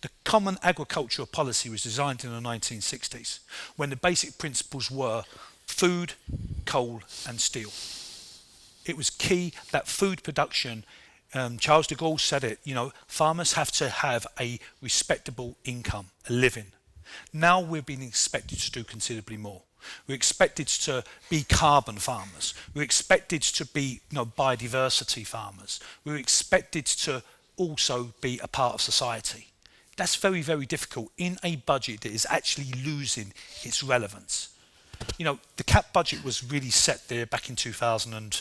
The Common Agricultural Policy was designed in the 1960s, when the basic principles were food, coal and steel. It was key that food production, Charles de Gaulle said it, farmers have to have a respectable income, a living. Now we're being expected to do considerably more. We're expected to be carbon farmers. We're expected to be biodiversity farmers. We're expected to also be a part of society. That's very, very difficult in a budget that is actually losing its relevance. The CAP budget was really set there back in 2000 and,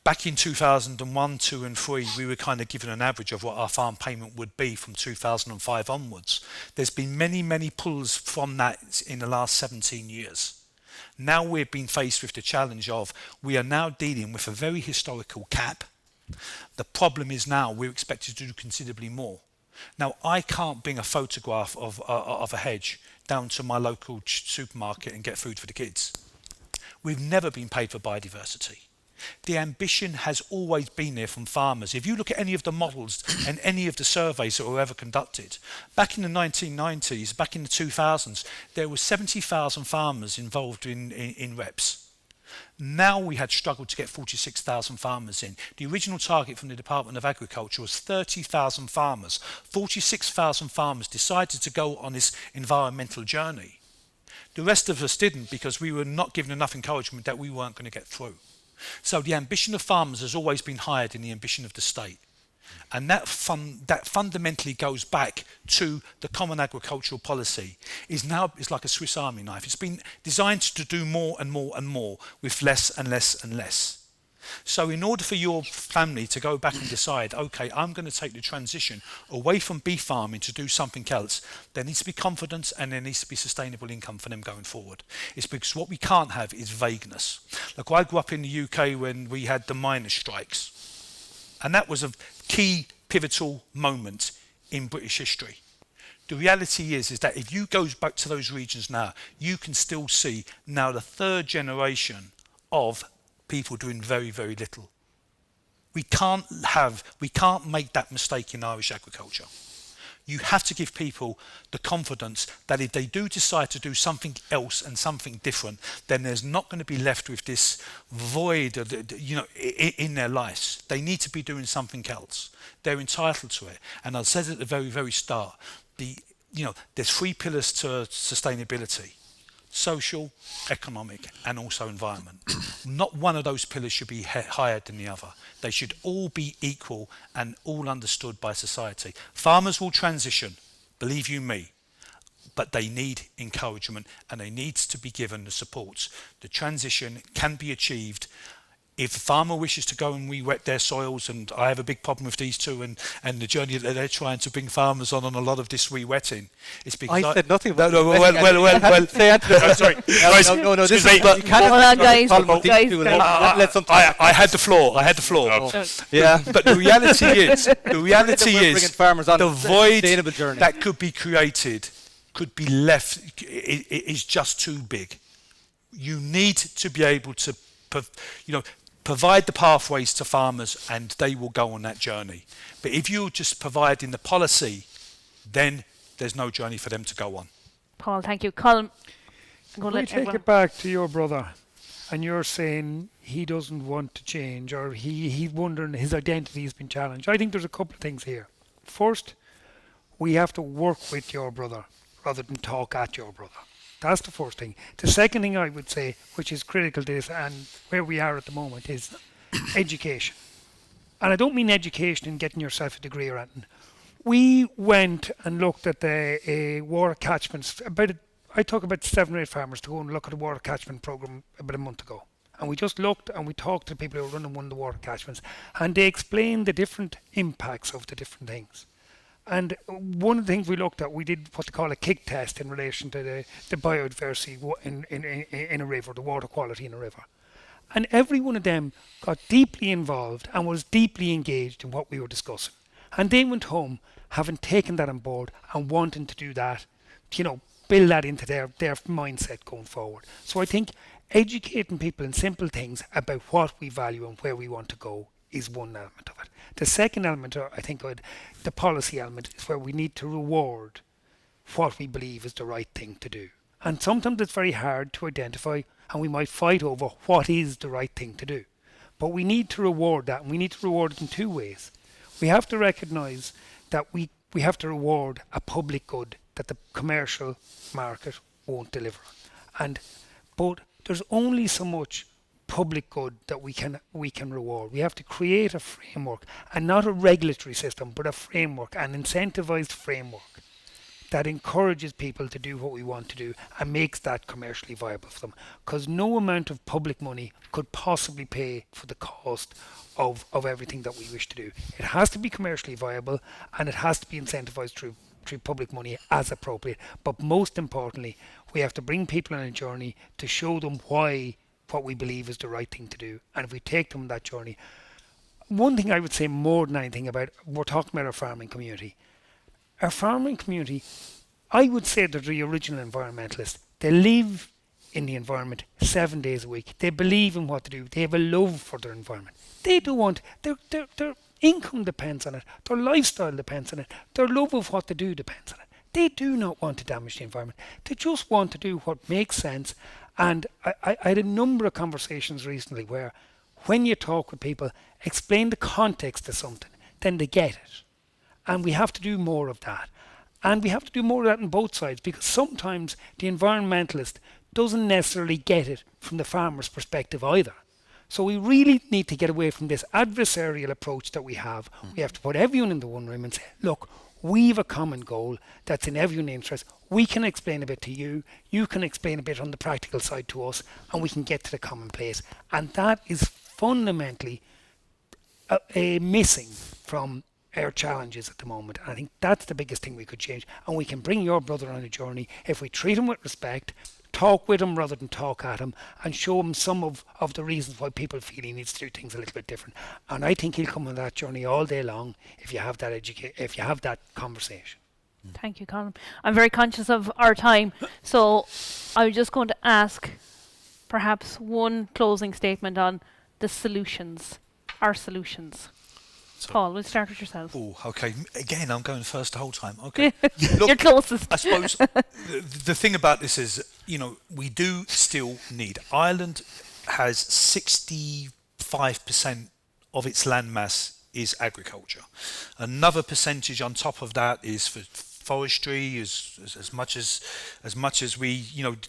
back in 2001, 2 and 3, we were kind of given an average of what our farm payment would be from 2005 onwards. There's been many, many pulls from that in the last 17 years. Now we're being faced with the challenge of, we are now dealing with a very historical cap. The problem is now we're expected to do considerably more. Now, I can't bring a photograph of a hedge down to my local supermarket and get food for the kids. We've never been paid for biodiversity. The ambition has always been there from farmers. If you look at any of the models and any of the surveys that were ever conducted, back in the 1990s, back in the 2000s, there were 70,000 farmers involved in reps. Now we had struggled to get 46,000 farmers in. The original target from the Department of Agriculture was 30,000 farmers. 46,000 farmers decided to go on this environmental journey. The rest of us didn't, because we were not given enough encouragement that we weren't going to get through. So the ambition of farmers has always been higher than the ambition of the state. And that fundamentally goes back to the Common Agricultural Policy. Is like a Swiss Army knife. It's been designed to do more and more and more with less and less and less. So in order for your family to go back and decide, okay, I'm going to take the transition away from beef farming to do something else, there needs to be confidence and there needs to be sustainable income for them going forward. It's because what we can't have is vagueness. Like, I grew up in the UK when we had the miners' strikes. And that was a key pivotal moment in British history. The reality is that if you go back to those regions now, you can still see now the third generation of people doing very, very little. We can't make that mistake in Irish agriculture. You have to give people the confidence that if they do decide to do something else and something different, then there's not going to be left with this void of, in their lives. They need to be doing something else. They're entitled to it. And I said at the very, very start, there's 3 pillars to sustainability: social, economic, and also environment. Not one of those pillars should be higher than the other. They should all be equal and all understood by society. Farmers will transition, believe you me, but they need encouragement and they need to be given the supports. The transition can be achieved. If a farmer wishes to go and re-wet their soils, and I have a big problem with these two and the journey that they're trying to bring farmers on a lot of this re-wetting, it's because I said nothing about well, sorry. No, this is, but you can't hold on, guys. I had the floor. Yeah. But the reality is farmers on the void sustainable journey that could be created, could be left, is just too big. You need to be able to, provide the pathways to farmers and they will go on that journey. But if you're just providing the policy, then there's no journey for them to go on. Paul, thank you. Colin, Can we take it back to your brother, and you're saying he doesn't want to change, or he's wondering his identity has been challenged. I think there's a couple of things here. First, we have to work with your brother rather than talk at your brother. That's the first thing. The second thing I would say, which is critical to this and where we are at the moment, is education. And I don't mean education in getting yourself a degree or anything. we went and looked at the water catchments. I took about 7 or 8 farmers to go and look at the water catchment programme about a month ago. And we just looked and we talked to the people who were running one of the water catchments, and they explained the different impacts of the different things. And one of the things we looked at, we did what they call a kick test in relation to the biodiversity in a river, the water quality in a river. And every one of them got deeply involved and was deeply engaged in what we were discussing. And they went home having taken that on board and wanting to do that, build that into their mindset going forward. So I think educating people in simple things about what we value and where we want to go is one element of it. The second element, I think, the policy element, is where we need to reward what we believe is the right thing to do. And sometimes it's very hard to identify, and we might fight over what is the right thing to do. But we need to reward that, and we need to reward it in 2 ways. We have to recognise that we have to reward a public good that the commercial market won't deliver on. But there's only so much public good that we can reward. We have to create a framework, and not a regulatory system, but a framework, an incentivized framework that encourages people to do what we want to do and makes that commercially viable for them. Because no amount of public money could possibly pay for the cost of everything that we wish to do. It has to be commercially viable, and it has to be incentivized through public money as appropriate. But most importantly, we have to bring people on a journey to show them why what we believe is the right thing to do. And if we take them on that journey, one thing I would say more than anything about, we're talking about our farming community. Our farming community, I would say they're the original environmentalists. They live in the environment 7 days a week. They believe in what they do. They have a love for their environment. They don't want, their income depends on it. Their lifestyle depends on it. Their love of what they do depends on it. They do not want to damage the environment. They just want to do what makes sense. And I had a number of conversations recently where, when you talk with people, explain the context of something, then they get it. And we have to do more of that. And we have to do more of that on both sides, because sometimes the environmentalist doesn't necessarily get it from the farmer's perspective either. So we really need to get away from this adversarial approach that we have. We have to put everyone in the one room and say, look, we have a common goal that's in everyone's interest. We can explain a bit to you. You can explain a bit on the practical side to us, and we can get to the common place. And that is fundamentally missing from our challenges at the moment. And I think that's the biggest thing we could change. And we can bring your brother on a journey if we treat him with respect, talk with him rather than talk at him, and show him some of the reasons why people feel he needs to do things a little bit different. And I think he'll come on that journey all day long if you have that conversation. Thank you, Colin. I'm very conscious of our time, so I was just going to ask perhaps one closing statement on the solutions, our solutions. So Paul, we'll start with yourself. Oh, okay. Again, I'm going first the whole time. Okay. Look, you're closest. I suppose the thing about this is, we do still need. Ireland has 65% of its landmass is agriculture. Another percentage on top of that is for forestry. As much as we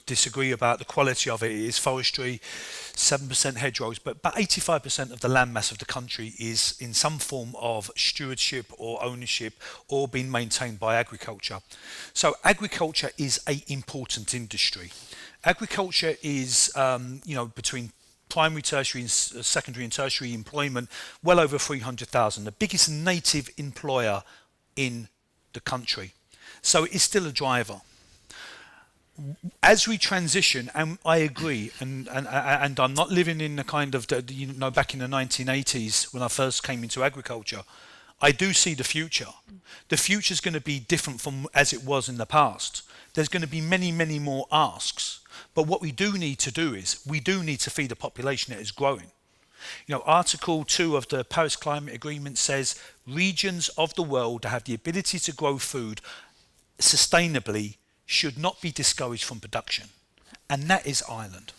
disagree about the quality of it, it is forestry. 7% hedgerows, but about 85% of the landmass of the country is in some form of stewardship or ownership or being maintained by agriculture. So agriculture is an important industry. Agriculture is between primary, tertiary, and secondary and tertiary employment, well over 300,000, the biggest native employer in the country. So it's still a driver. As we transition, and I agree, and I'm not living in the kind of, back in the 1980s when I first came into agriculture, I do see the future. The future is going to be different from as it was in the past. There's going to be many, many more asks. But what we do need to do is, we do need to feed a population that is growing. Article 2 of the Paris Climate Agreement says regions of the world that have the ability to grow food sustainably should not be discouraged from production. And that is Ireland.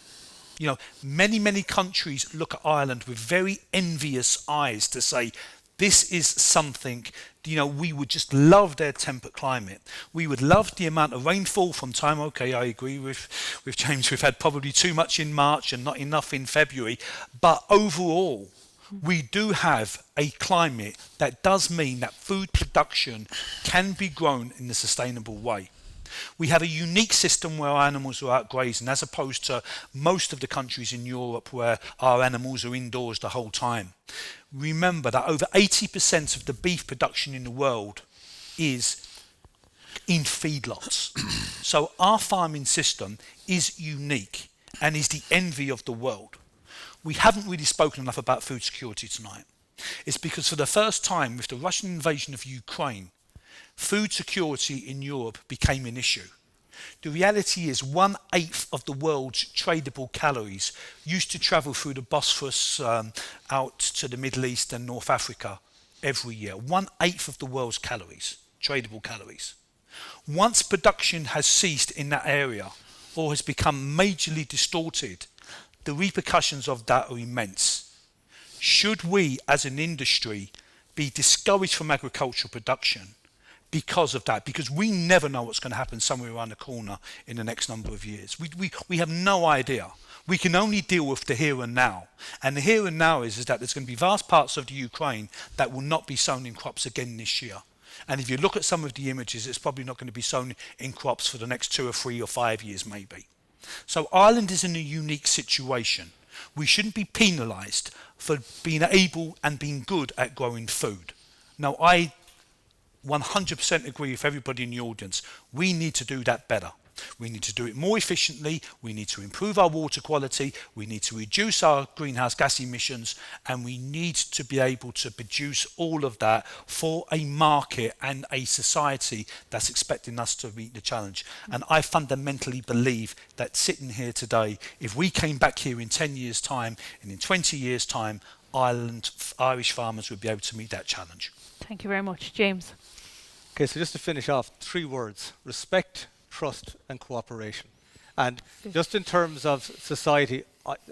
Many countries look at Ireland with very envious eyes to say, this is something, we would just love their temperate climate. We would love the amount of rainfall from time. Okay, I agree with James. We've had probably too much in March and not enough in February. But overall, We do have a climate that does mean that food production can be grown in a sustainable way. We have a unique system where our animals are out grazing, as opposed to most of the countries in Europe where our animals are indoors the whole time. Remember that over 80% of the beef production in the world is in feedlots. So our farming system is unique and is the envy of the world. We haven't really spoken enough about food security tonight. It's because for the first time with the Russian invasion of Ukraine, food security in Europe became an issue. The reality is 1/8 of the world's tradable calories used to travel through the Bosphorus out to the Middle East and North Africa every year. 1/8 of the world's calories, tradable calories. Once production has ceased in that area or has become majorly distorted, the repercussions of that are immense. Should we as an industry be discouraged from agricultural production because of that? Because we never know what's going to happen somewhere around the corner in the next number of years. We have no idea. We can only deal with the here and now. And the here and now is that there's going to be vast parts of the Ukraine that will not be sown in crops again this year. And if you look at some of the images, it's probably not going to be sown in crops for the next 2 or 3 or 5 years maybe. So Ireland is in a unique situation. We shouldn't be penalised for being able and being good at growing food. Now, I 100% agree with everybody in the audience. We need to do that better. We need to do it more efficiently. We need to improve our water quality. We need to reduce our greenhouse gas emissions, and we need to be able to produce all of that for a market and a society that's expecting us to meet the challenge. And I fundamentally believe that sitting here today, if we came back here in 10 years' time and in 20 years' time, Irish farmers would be able to meet that challenge. Thank you very much. James. Okay, so just to finish off, 3 words: respect, trust and cooperation. And just in terms of society,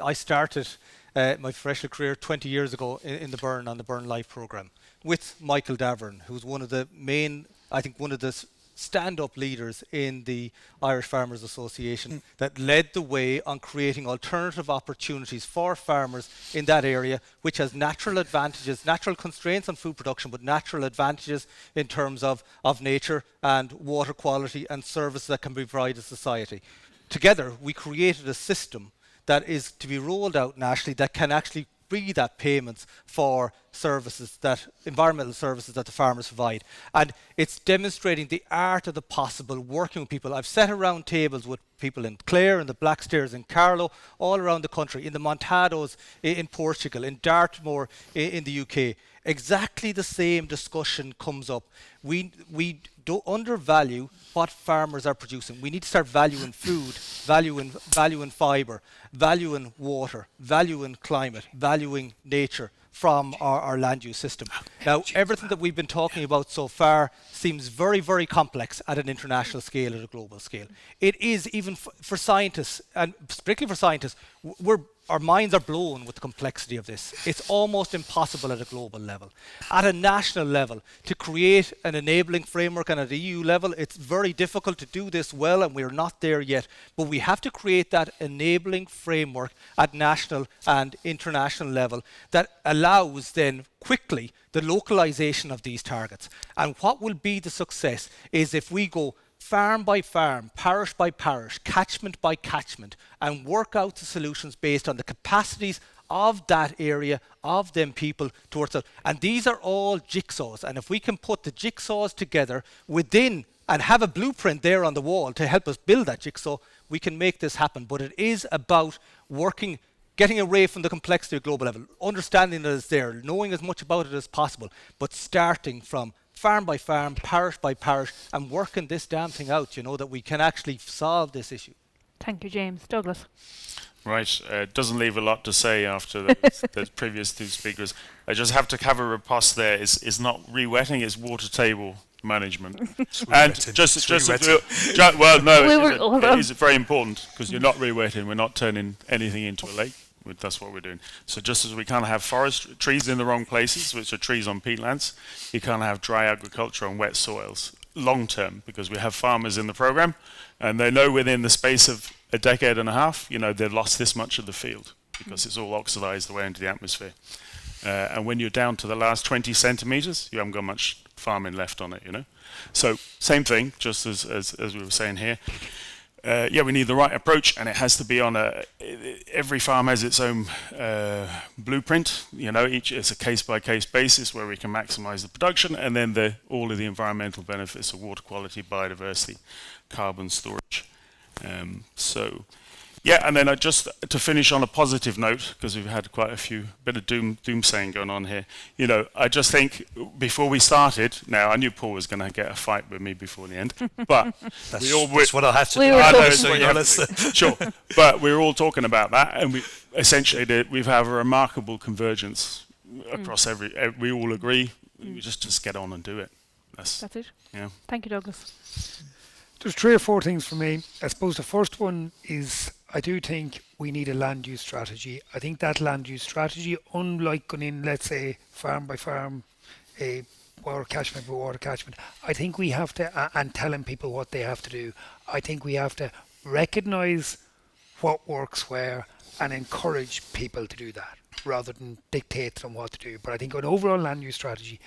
I started my professional career 20 years ago in the Burn, on the Burn Life programme, with Michael Davern, who's one of the main, I think one of the stand-up leaders in the Irish Farmers Association that led the way on creating alternative opportunities for farmers in that area, which has natural advantages, natural constraints on food production, but natural advantages in terms of nature and water quality and services that can be provided to society. Together, we created a system that is to be rolled out nationally that can actually be that payments for services, that environmental services that the farmers provide. And it's demonstrating the art of the possible, working with people. I've sat around tables with people in Clare, in the Blackstairs in Carlow, all around the country, in the Montados in Portugal, in Dartmoor in the UK. Exactly the same discussion comes up. We don't undervalue what farmers are producing. We need to start valuing food, valuing fibre, valuing water, valuing climate, valuing nature from our land use system. Now, everything that we've been talking about so far seems very, very complex at an international scale, at a global scale. It is, even for scientists, and particularly for scientists, our minds are blown with the complexity of this. It's almost impossible at a global level. At a national level, to create an enabling framework, and at the EU level, it's very difficult to do this well, and we're not there yet. But we have to create that enabling framework at national and international level that allows then quickly the localization of these targets. And what will be the success is if we go farm by farm, parish by parish, catchment by catchment, and work out the solutions based on the capacities of that area, of them people towards that. And these are all jigsaws. And if we can put the jigsaws together within and have a blueprint there on the wall to help us build that jigsaw, we can make this happen. But it is about working, getting away from the complexity at global level, understanding that it's there, knowing as much about it as possible, but starting from farm by farm, parish by parish, and working this damn thing out, you know, that we can actually solve this issue. Thank you, James. Douglas. Right, doesn't leave a lot to say after the previous 2 speakers. I just have to have a riposte there. It's not re-wetting, it's water table management. And well, no, it is very important, because you're not re-wetting, we're not turning anything into a lake. That's what we're doing. So just as we can't have forest trees in the wrong places, which are trees on peatlands, you can't have dry agriculture on wet soils long term, because we have farmers in the program and they know within the space of a decade and a half, you know, they've lost this much of the field because it's all oxidized away into the atmosphere. And when you're down to the last 20 centimeters, you haven't got much farming left on it, you know. So same thing, just as we were saying here. Yeah, we need the right approach, and it has to be on every farm has its own blueprint. You know, it's a case-by-case basis where we can maximize the production, and then all of the environmental benefits of water quality, biodiversity, carbon storage. So, yeah, and then just to finish on a positive note, because we've had quite a bit of doomsaying going on here. You know, I just think before we started, now I knew Paul was going to get a fight with me before the end, but that's what I have to do. I know, So what you have to do. Sure, but we were all talking about that, and we've had a remarkable convergence across we all agree. We just get on and do it. That's it. Yeah. Thank you, Douglas. There's 3 or 4 things for me. I suppose the first one is I do think we need a land use strategy. I think that land use strategy, unlike going in, let's say, farm by farm, a water catchment by water catchment, I think we have to, and telling people what they have to do, I think we have to recognise what works where and encourage people to do that rather than dictate to them what to do. But I think an overall land use strategy,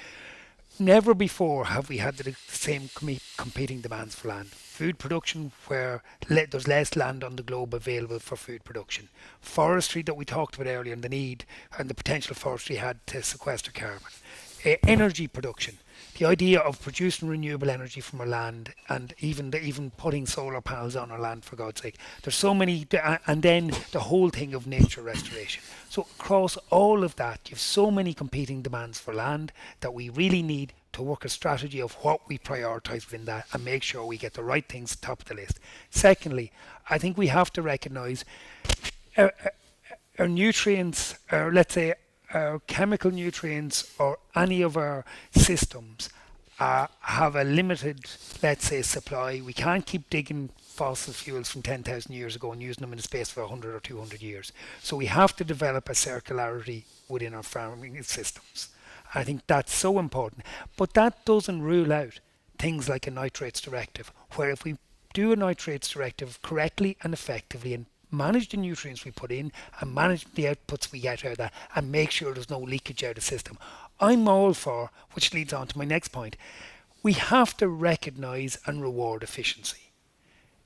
never before have we had the same competing demands for land. Food production, where there's less land on the globe available for food production. Forestry that we talked about earlier, and the need and the potential forestry had to sequester carbon. Energy production, the idea of producing renewable energy from our land, and even putting solar panels on our land, for God's sake. There's so many, and then the whole thing of nature restoration. So across all of that, you have so many competing demands for land that we really need to work a strategy of what we prioritise within that and make sure we get the right things top of the list. Secondly, I think we have to recognise our nutrients, or let's say our chemical nutrients, or any of our systems have a limited, let's say, supply. We can't keep digging fossil fuels from 10,000 years ago and using them in a space for 100 or 200 years. So we have to develop a circularity within our farming systems. I think that's so important. But that doesn't rule out things like a nitrates directive, where if we do a nitrates directive correctly and effectively and manage the nutrients we put in and manage the outputs we get out of that and make sure there's no leakage out of the system, I'm all for, which leads on to my next point, we have to recognise and reward efficiency.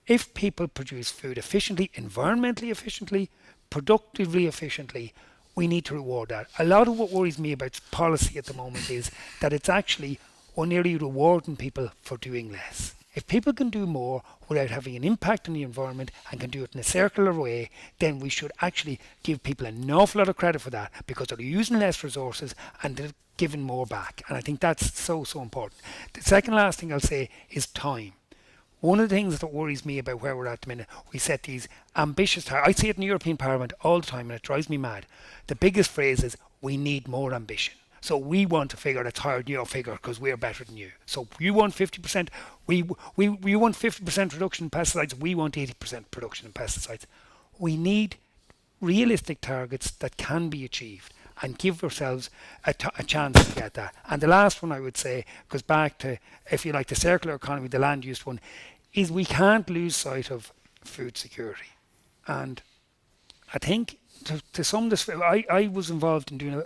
If people produce food efficiently, environmentally efficiently, productively efficiently, we need to reward that. A lot of what worries me about policy at the moment is that it's actually nearly rewarding people for doing less. If people can do more without having an impact on the environment and can do it in a circular way, then we should actually give people an awful lot of credit for that, because they're using less resources and they're giving more back. And I think that's so important. The second last thing I'll say is time. One of the things that worries me about where we're at the minute, we set these ambitious targets. I see it in the European Parliament all the time and it drives me mad. The biggest phrase is, we need more ambition. So we want a figure that's higher than your figure because we're better than you. So you want 50%, we want 50% reduction in pesticides, we want 80% reduction in pesticides. We need realistic targets that can be achieved and give ourselves a chance to get that. And the last one I would say goes back to, if you like, the circular economy, the land use one, is we can't lose sight of food security. And I think to sum this, I was involved in doing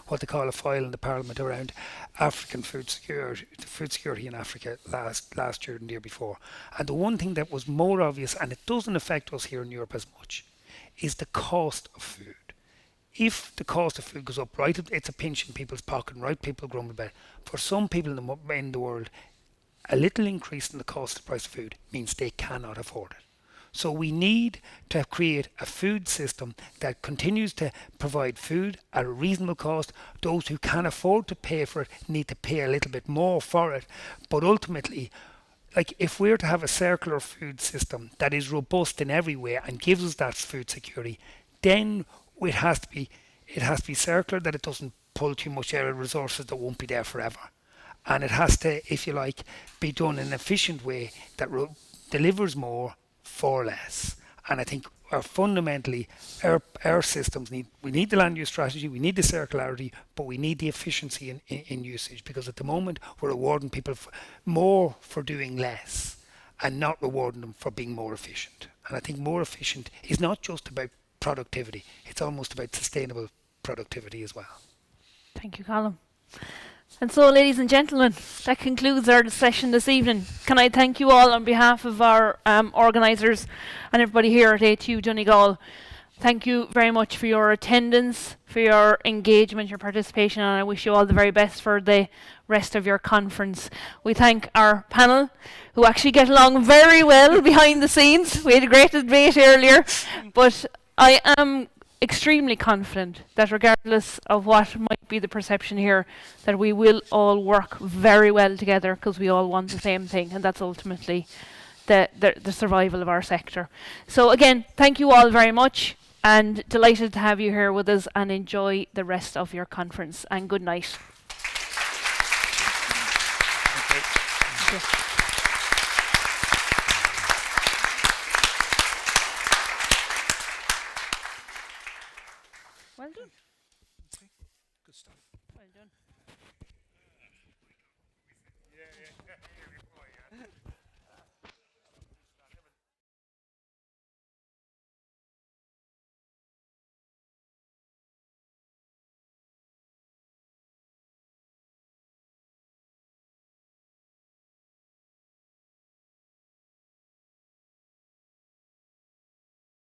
what they call a file in the Parliament around African food security in Africa last year and the year before. And the one thing that was more obvious, and it doesn't affect us here in Europe as much, is the cost of food. If the cost of food goes up, right, it's a pinch in people's pocket, right? People grumble about it. For some people in the world, a little increase in the cost of the price of food means they cannot afford it. So we need to create a food system that continues to provide food at a reasonable cost. Those who can afford to pay for it need to pay a little bit more for it. But ultimately, like, if we're to have a circular food system that is robust in every way and gives us that food security, then it has to be circular, that it doesn't pull too much out of resources that won't be there forever. And it has to, if you like, be done in an efficient way that delivers more for less. And I think fundamentally our systems we need the land use strategy, we need the circularity, but we need the efficiency in usage, because at the moment we're rewarding people more for doing less and not rewarding them for being more efficient. And I think more efficient is not just about productivity, it's almost about sustainable productivity as well. Thank you, Colin. And so, ladies and gentlemen, that concludes our session this evening. Can I thank you all on behalf of our organisers and everybody here at ATU Donegal. Thank you very much for your attendance, for your engagement, your participation, and I wish you all the very best for the rest of your conference. We thank our panel, who actually get along very well behind the scenes. We had a great debate earlier, but I am extremely confident that regardless of what might be the perception here, that we will all work very well together because we all want the same thing, and that's ultimately the survival of our sector. So again, thank you all very much, and delighted to have you here with us, and enjoy the rest of your conference, and good night. Thank you. Well done. Good stuff. Well done. Yeah.